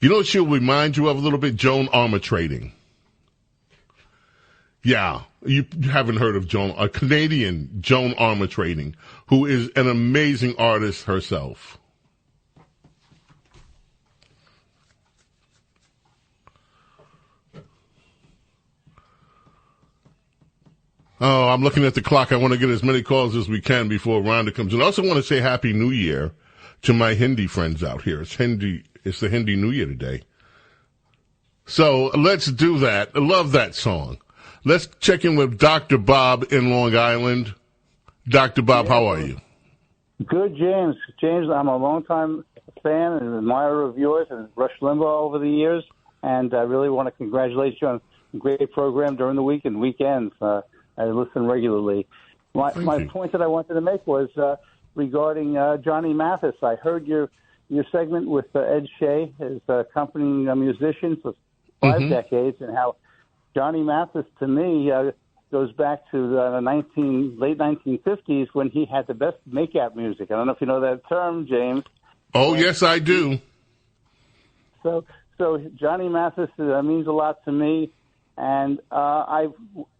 know what she'll remind you of a little bit? Joan Armatrading. Yeah, you haven't heard of Joan, a Canadian Joan Armatrading, who is an amazing artist herself. Oh, I'm looking at the clock. I want to get as many calls as we can before Rhonda comes in. I also want to say Happy New Year to my Hindi friends out here. It's the Hindi New Year today. So let's do that. I love that song. Let's check in with Dr. Bob in Long Island. Dr. Bob, how are you? Good, James. James, I'm a longtime fan and admirer of yours and Rush Limbaugh over the years, and I really want to congratulate you on a great program during the week and weekends. I listen regularly. My point that I wanted to make was regarding Johnny Mathis. I heard your segment with Ed Shea, his accompanying musician for 5 decades, and how Johnny Mathis, to me, goes back to the late 1950s when he had the best make-out music. I don't know if you know that term, James. Oh, yes, I do. So Johnny Mathis means a lot to me. And I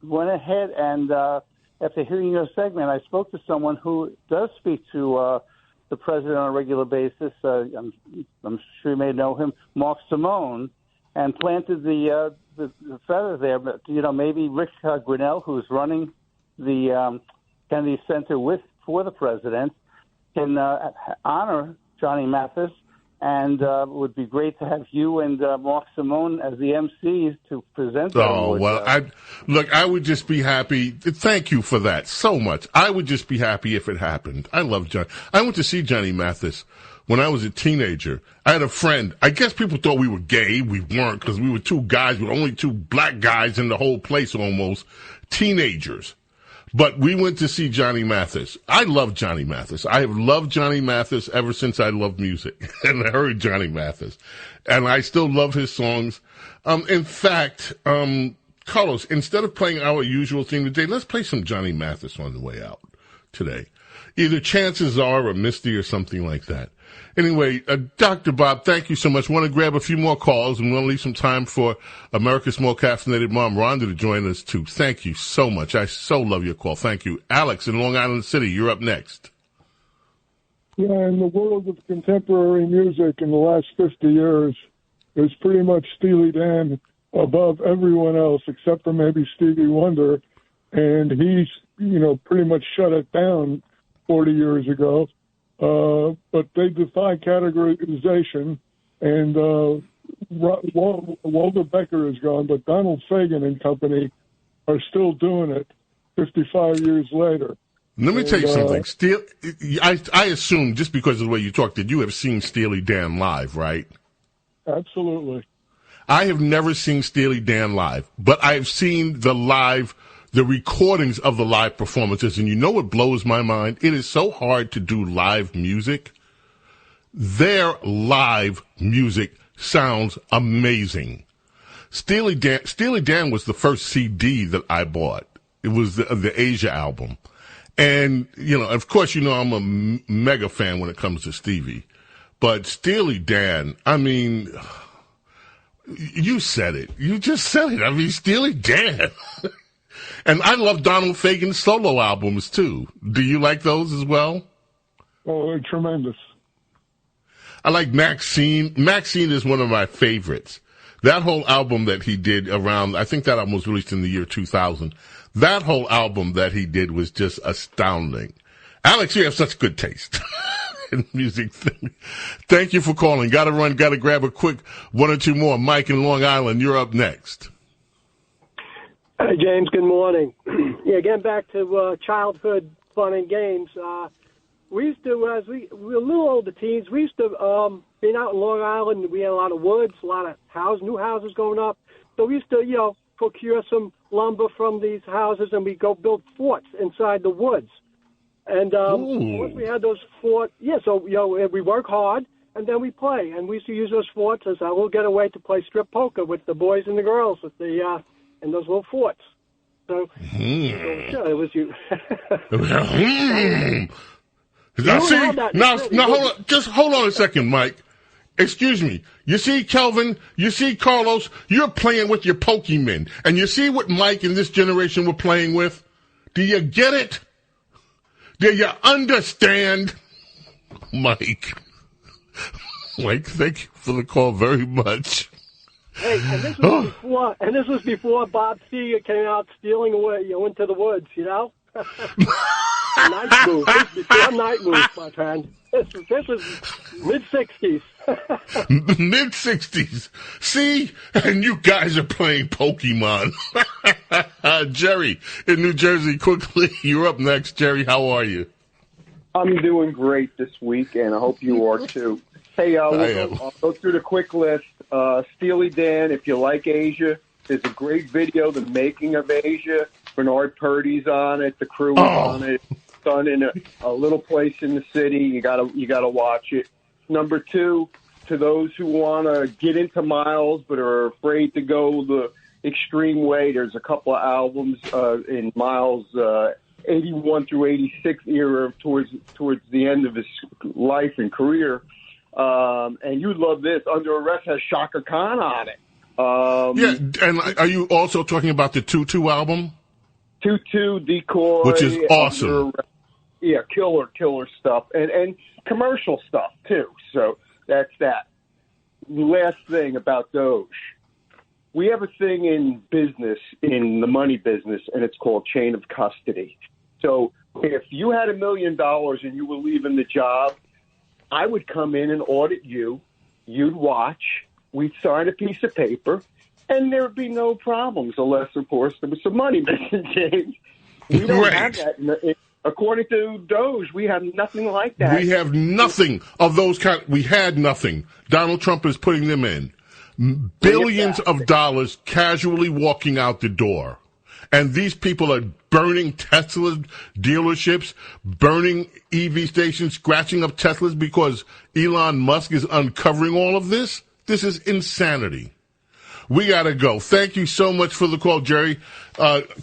went ahead and, after hearing your segment, I spoke to someone who does speak to the president on a regular basis. I'm sure you may know him, Mark Simone, and planted the feather there. But, maybe Rick Grinnell, who's running the Kennedy Center for the president, can honor Johnny Mathis. And it would be great to have you and Mark Simone as the MCs to present that. Oh, well, I would just be happy. Thank you for that so much. I would just be happy if it happened. I love John. I went to see Johnny Mathis when I was a teenager. I had a friend. I guess people thought we were gay. We weren't, because we were 2 guys, with only 2 black guys in the whole place almost, teenagers. But we went to see Johnny Mathis. I love Johnny Mathis. I have loved Johnny Mathis ever since I loved music and I heard Johnny Mathis. And I still love his songs. In fact, Carlos, instead of playing our usual theme today, let's play some Johnny Mathis on the way out today. Either Chances Are or Misty or something like that. Anyway, Dr. Bob, thank you so much. Want to grab a few more calls, and we'll leave some time for America's Small Caffeinated Mom, Rhonda, to join us, too. Thank you so much. I so love your call. Thank you. Alex in Long Island City, you're up next. Yeah, in the world of contemporary music in the last 50 years, there's pretty much Steely Dan above everyone else, except for maybe Stevie Wonder, and he's, pretty much shut it down 40 years ago. But they defy categorization, and Walter Becker is gone, but Donald Fagen and company are still doing it 55 years later. Let me tell you something. I assume, just because of the way you talk, that you have seen Steely Dan live, right? Absolutely. I have never seen Steely Dan live, but I've seen the live the recordings of the live performances. And you know what blows my mind? It is so hard to do live music. Their live music sounds amazing. Steely Dan was the first CD that I bought. It was the Asia album. And, of course, I'm a mega fan when it comes to Stevie. But Steely Dan, I mean, you said it. You just said it. I mean, Steely Dan. And I love Donald Fagen's solo albums, too. Do you like those as well? Oh, they're tremendous. I like Maxine. Maxine is one of my favorites. That whole album that he did around, I think that album was released in the year 2000. That whole album that he did was just astounding. Alex, you have such good taste in music. Thank you for calling. Got to run, got to grab a quick one or two more. Mike in Long Island, you're up next. Hi, James. Good morning. Yeah, getting back to childhood fun and games. We used to, as we were a little older teens, we used to, being out in Long Island, we had a lot of woods, a lot of new houses going up. So we used to, procure some lumber from these houses, and we go build forts inside the woods. And once we had those forts, we work hard, and then we play. And we used to use those forts as a little getaway to play strip poker with the boys and the girls with in those little forts. So, it was you. Now, hold on. Just hold on a second, Mike. Excuse me. You see, Kelvin, you see, Carlos, you're playing with your Pokemon. And you see what Mike and this generation were playing with? Do you get it? Do you understand? Mike, thank you for the call very much. Hey, and this was before Bob Seger came out stealing away, into the woods, Night move. This was before night move, my friend. This was mid-60s. Mid-60s. See? And you guys are playing Pokemon. Jerry in New Jersey, quickly. You're up next. Jerry, how are you? I'm doing great this week, and I hope you are too. Hey, I'll go through the quick list. Steely Dan, if you like Asia, there's a great video, The Making of Asia. Bernard Purdy's on it. The crew is on it. It's done in a little place in the city. You gotta watch it. Number two, to those who want to get into Miles but are afraid to go the extreme way, there's a couple of albums in Miles' 81 through 86 era towards the end of his life and career. And you'd love this. Under Arrest has Shaka Khan on it. And are you also talking about the 2-2 album? 2-2, Decoy. Which is awesome. Killer stuff. And commercial stuff, too. So that's that. Last thing about Doge. We have a thing in business, in the money business, and it's called chain of custody. So if you had $1 million and you were leaving the job, I would come in and audit you. You'd watch. We'd sign a piece of paper, and there would be no problems unless, of course, there was some money missing, James. We don't have that. According to Doge, we have nothing like that. We have nothing of those kind. We had nothing. Donald Trump is putting them in. Billions of dollars casually walking out the door. And these people are burning Tesla dealerships, burning EV stations, scratching up Teslas because Elon Musk is uncovering all of this. This is insanity. We got to go. Thank you so much for the call, Jerry.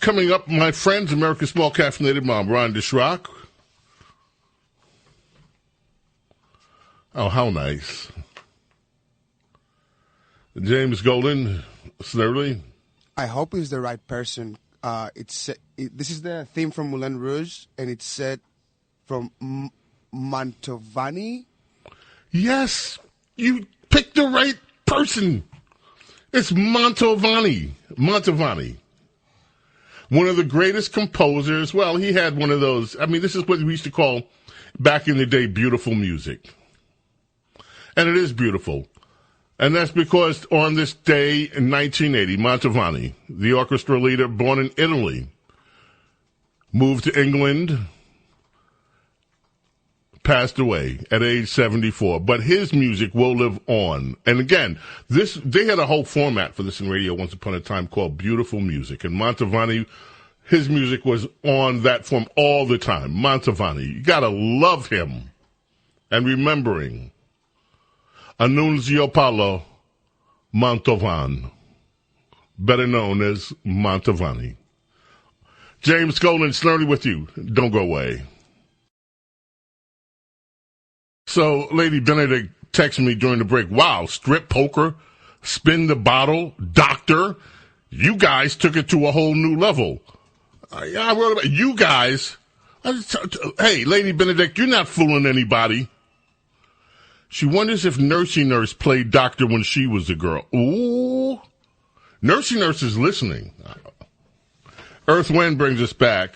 Coming up, my friends, America's Small Caffeinated Mom, Ron Dishrock. Oh, how nice. James Golden, Snerdley. I hope he's the right person. This is the theme from Moulin Rouge, and it's said from Mantovani. Yes, you picked the right person. It's Mantovani. One of the greatest composers. Well, he had one of those. I mean, this is what we used to call, back in the day, beautiful music. And it is beautiful. And that's because on this day in 1980, Mantovani, the orchestra leader born in Italy, moved to England, passed away at age 74. But his music will live on. And again, they had a whole format for this in radio once upon a time called Beautiful Music. And Mantovani, his music was on that form all the time. Mantovani. You got to love him. And remembering Annunzio Paolo Mantovan, better known as Mantovani. James Golden Snerdley with you. Don't go away. So, Lady Benedict texted me during the break, wow, strip poker, spin the bottle, doctor, you guys took it to a whole new level. I wrote about you guys. Hey, Lady Benedict, you're not fooling anybody. She wonders if Nursey Nurse played doctor when she was a girl. Ooh. Nursey Nurse is listening. Earth Wind brings us back.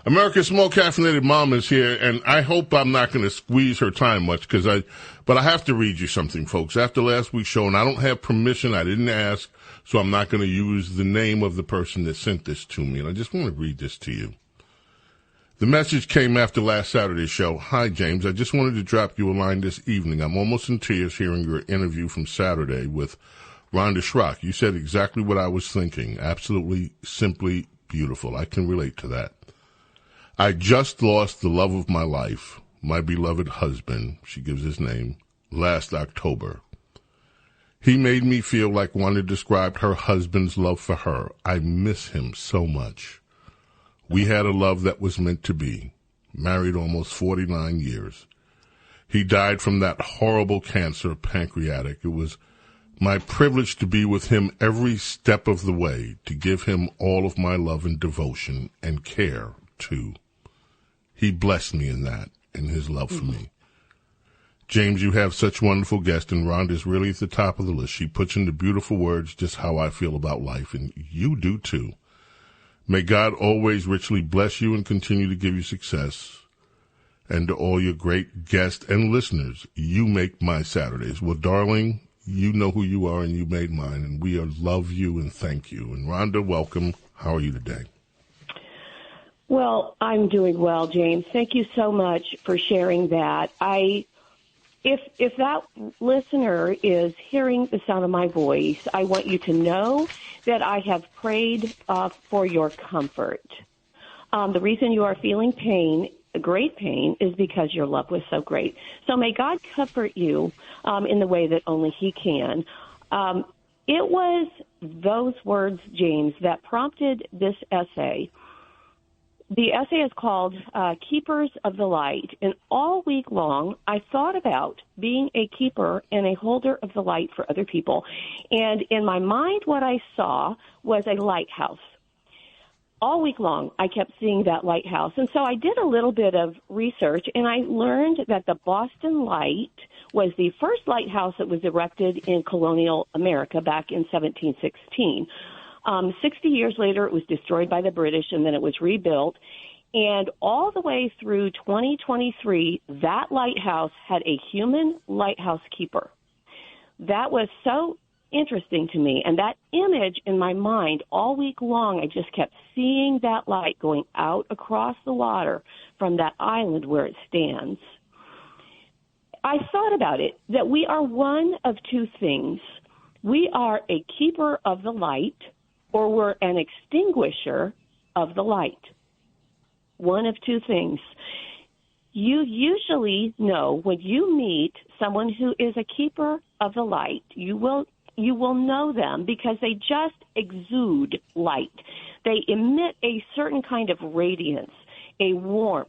America's Small Caffeinated Mom is here, and I hope I'm not going to squeeze her time much, but I have to read you something, folks. After last week's show, and I don't have permission, I didn't ask, so I'm not going to use the name of the person that sent this to me, and I just want to read this to you. The message came after last Saturday's show. Hi, James. I just wanted to drop you a line this evening. I'm almost in tears hearing your interview from Saturday with Rhonda Schrock. You said exactly what I was thinking. Absolutely, simply beautiful. I can relate to that. I just lost the love of my life, my beloved husband, she gives his name, last October. He made me feel like Wanda described her husband's love for her. I miss him so much. We had a love that was meant to be, married almost 49 years. He died from that horrible cancer, pancreatic. It was my privilege to be with him every step of the way, to give him all of my love and devotion and care, too. He blessed me in that, in his love for me. James, you have such wonderful guests, and Rhonda's really at the top of the list. She puts into beautiful words just how I feel about life, and you do, too. May God always richly bless you and continue to give you success. And to all your great guests and listeners, you make my Saturdays. Well, darling, you know who you are and you made mine, and we love you and thank you. And Rhonda, welcome. How are you today? Well, I'm doing well, James. Thank you so much for sharing that. If that listener is hearing the sound of my voice, I want you to know that I have prayed for your comfort. The reason you are feeling pain, great pain, is because your love was so great. So may God comfort you in the way that only He can. It was those words, James, that prompted this essay. The essay is called Keepers of the Light, and all week long I thought about being a keeper and a holder of the light for other people. And in my mind, what I saw was a lighthouse. All week long, I kept seeing that lighthouse. And so I did a little bit of research, and I learned that the Boston Light was the first lighthouse that was erected in colonial America back in 1716. 60 years later, it was destroyed by the British, and then it was rebuilt. And all the way through 2023, that lighthouse had a human lighthouse keeper. That was so interesting to me. And that image in my mind all week long, I just kept seeing that light going out across the water from that island where it stands. I thought about it, that we are one of two things. We are a keeper of the light, or we're an extinguisher of the light. One of two things. You usually know when you meet someone who is a keeper of the light, you will know them because they just exude light. They emit a certain kind of radiance, a warmth,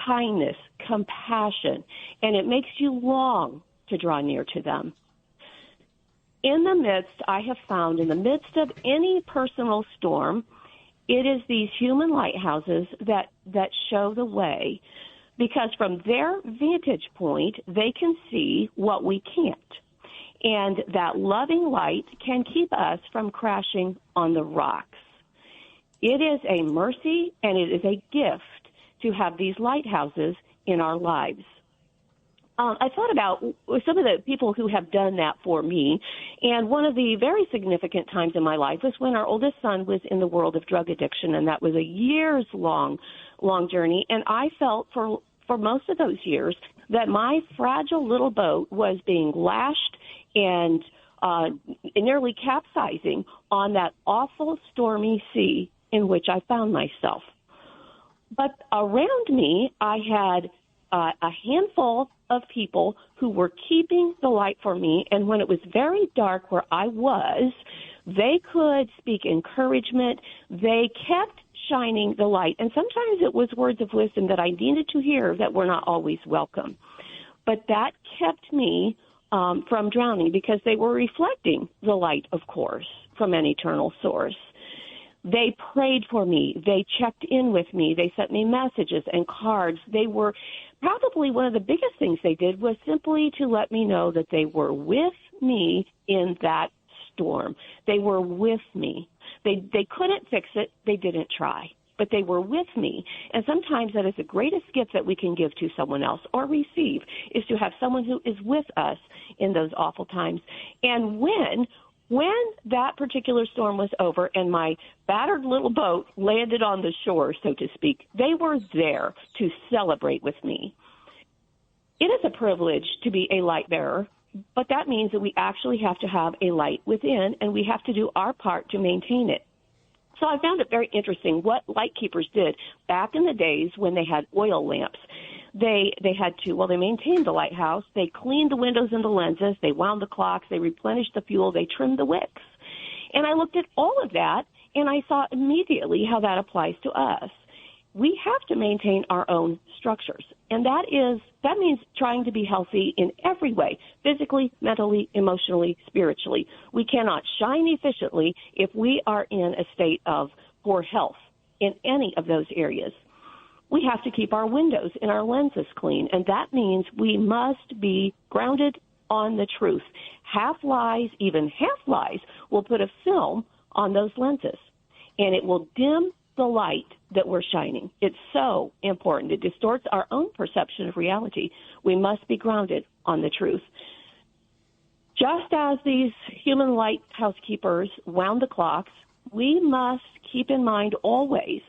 kindness, compassion, and it makes you long to draw near to them. I have found in the midst of any personal storm, it is these human lighthouses that show the way, because from their vantage point, they can see what we can't. And that loving light can keep us from crashing on the rocks. It is a mercy and it is a gift to have these lighthouses in our lives. I thought about some of the people who have done that for me, and one of the very significant times in my life was when our oldest son was in the world of drug addiction, and that was a years-long journey, and I felt for most of those years that my fragile little boat was being lashed and nearly capsizing on that awful stormy sea in which I found myself. But around me, I had a handful of people who were keeping the light for me, and when it was very dark where I was, they could speak encouragement. They kept shining the light, and sometimes it was words of wisdom that I needed to hear that were not always welcome. But that kept me from drowning because they were reflecting the light, of course, from an eternal source. They prayed for me. They checked in with me. They sent me messages and cards. They were probably one of the biggest things they did was simply to let me know that they were with me in that storm. They were with me. They couldn't fix it. They didn't try. But they were with me. And sometimes that is the greatest gift that we can give to someone else or receive, is to have someone who is with us in those awful times. And when that particular storm was over and my battered little boat landed on the shore, so to speak, they were there to celebrate with me. It is a privilege to be a light bearer, but that means that we actually have to have a light within, and we have to do our part to maintain it. So I found it very interesting what light keepers did back in the days when they had oil lamps. They had to, they maintained the lighthouse. They cleaned the windows and the lenses. They wound the clocks. They replenished the fuel. They trimmed the wicks. And I looked at all of that, and I saw immediately how that applies to us. We have to maintain our own structures, and that means trying to be healthy in every way, physically, mentally, emotionally, spiritually. We cannot shine efficiently if we are in a state of poor health in any of those areas. We have to keep our windows and our lenses clean, and that means we must be grounded on the truth. Half-lies, even half-lies, will put a film on those lenses, and it will dim the light that we're shining. It's so important. It distorts our own perception of reality. We must be grounded on the truth. Just as these human lighthouse keepers wound the clocks, we must keep in mind always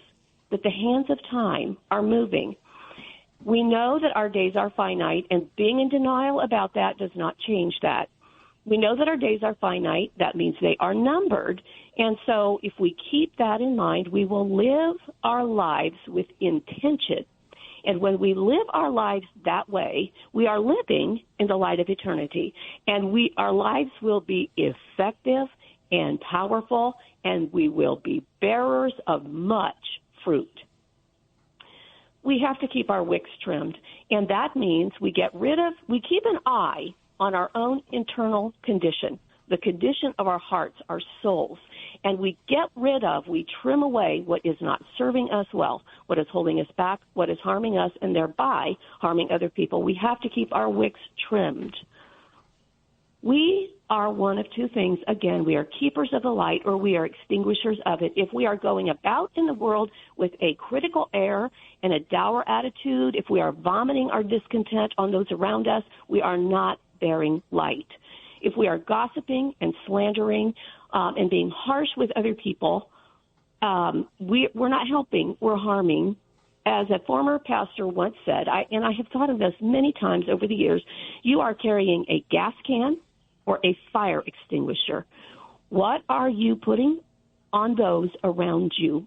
that the hands of time are moving. We know that our days are finite, and being in denial about that does not change that. We know that our days are finite. That means they are numbered. And so if we keep that in mind, we will live our lives with intention. And when we live our lives that way, we are living in the light of eternity. And our lives will be effective and powerful, and we will be bearers of much fruit. We have to keep our wicks trimmed, and that means we keep an eye on our own internal condition, the condition of our hearts, our souls, and we trim away what is not serving us well, what is holding us back, what is harming us, and thereby harming other people. We have to keep our wicks trimmed. We are one of two things. Again, we are keepers of the light, or we are extinguishers of it. If we are going about in the world with a critical air and a dour attitude, if we are vomiting our discontent on those around us, we are not bearing light. If we are gossiping and slandering and being harsh with other people, we're not helping, we're harming. As a former pastor once said, and I have thought of this many times over the years, you are carrying a gas can or a fire extinguisher. What are you putting on those around you?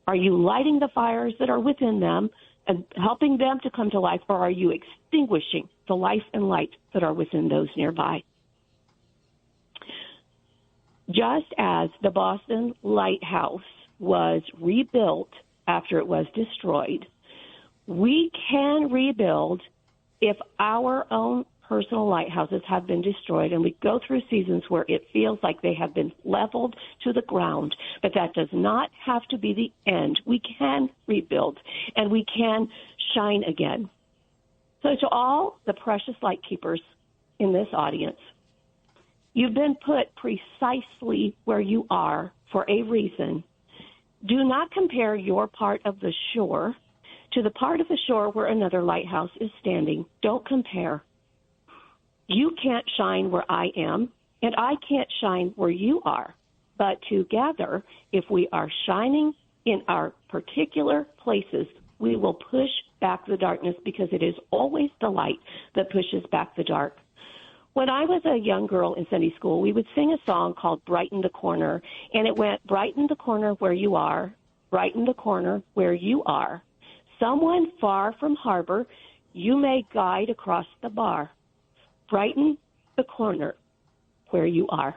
Are you lighting the fires that are within them and helping them to come to life, or are you extinguishing the life and light that are within those nearby? Just as the Boston Lighthouse was rebuilt after it was destroyed, we can rebuild if our own personal lighthouses have been destroyed, and we go through seasons where it feels like they have been leveled to the ground. But that does not have to be the end. We can rebuild, and we can shine again. So to all the precious light keepers in this audience, you've been put precisely where you are for a reason. Do not compare your part of the shore to the part of the shore where another lighthouse is standing. Don't compare. You can't shine where I am, and I can't shine where you are. But together, if we are shining in our particular places, we will push back the darkness, because it is always the light that pushes back the dark. When I was a young girl in Sunday school, we would sing a song called Brighten the Corner, and it went, brighten the corner where you are, brighten the corner where you are. Someone far from harbor, you may guide across the bar. Brighten the corner where you are.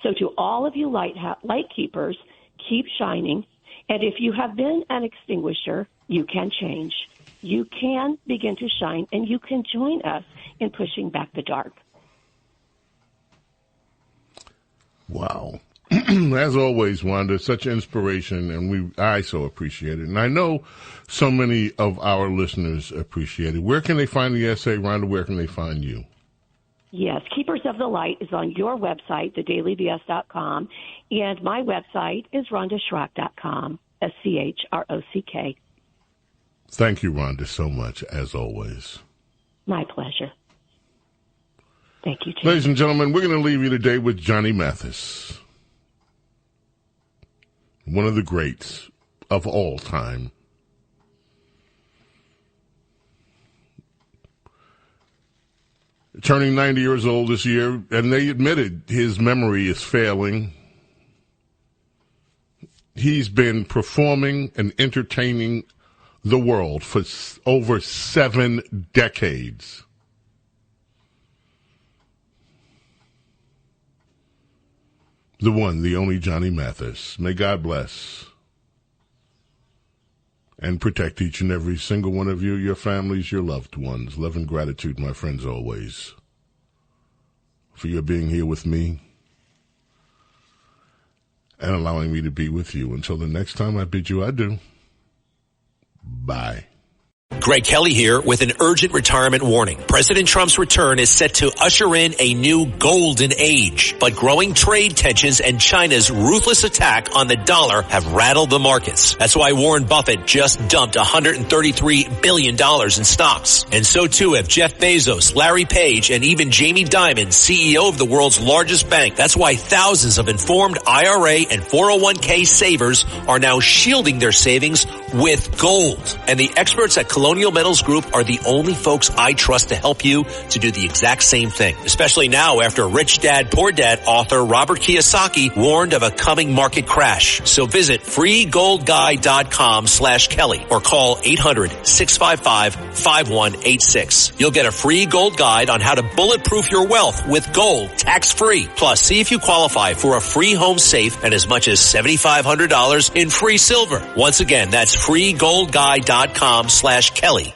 So to all of you light keepers, keep shining. And if you have been an extinguisher, you can change. You can begin to shine, and you can join us in pushing back the dark. Wow. As always, Wanda, such inspiration, and I so appreciate it. And I know so many of our listeners appreciate it. Where can they find the essay, Rhonda? Where can they find you? Yes, Keepers of the Light is on your website, thedailybs.com, and my website is rhondaschrock.com, SCHROCK. Thank you, Rhonda, so much, as always. My pleasure. Thank you, Jim. Ladies and gentlemen, we're going to leave you today with Johnny Mathis, one of the greats of all time. Turning 90 years old this year, and they admitted his memory is failing. He's been performing and entertaining the world for over 7 decades. The one, the only Johnny Mathis. May God bless and protect each and every single one of you, your families, your loved ones. Love and gratitude, my friends, always, for your being here with me and allowing me to be with you. Until the next time I bid you adieu. Bye. Greg Kelly here with an urgent retirement warning. President Trump's return is set to usher in a new golden age, but growing trade tensions and China's ruthless attack on the dollar have rattled the markets. That's why Warren Buffett just dumped $133 billion in stocks. And so too have Jeff Bezos, Larry Page, and even Jamie Dimon, CEO of the world's largest bank. That's why thousands of informed IRA and 401k savers are now shielding their savings with gold. And the experts at Colonial Metals Group are the only folks I trust to help you to do the exact same thing, especially now after Rich Dad Poor Dad author Robert Kiyosaki warned of a coming market crash. So visit freegoldguide.com/Kelly or call 800-655-5186. You'll get a free gold guide on how to bulletproof your wealth with gold tax-free. Plus, see if you qualify for a free home safe and as much as $7,500 in free silver. Once again, that's freegoldguide.com/Kelly.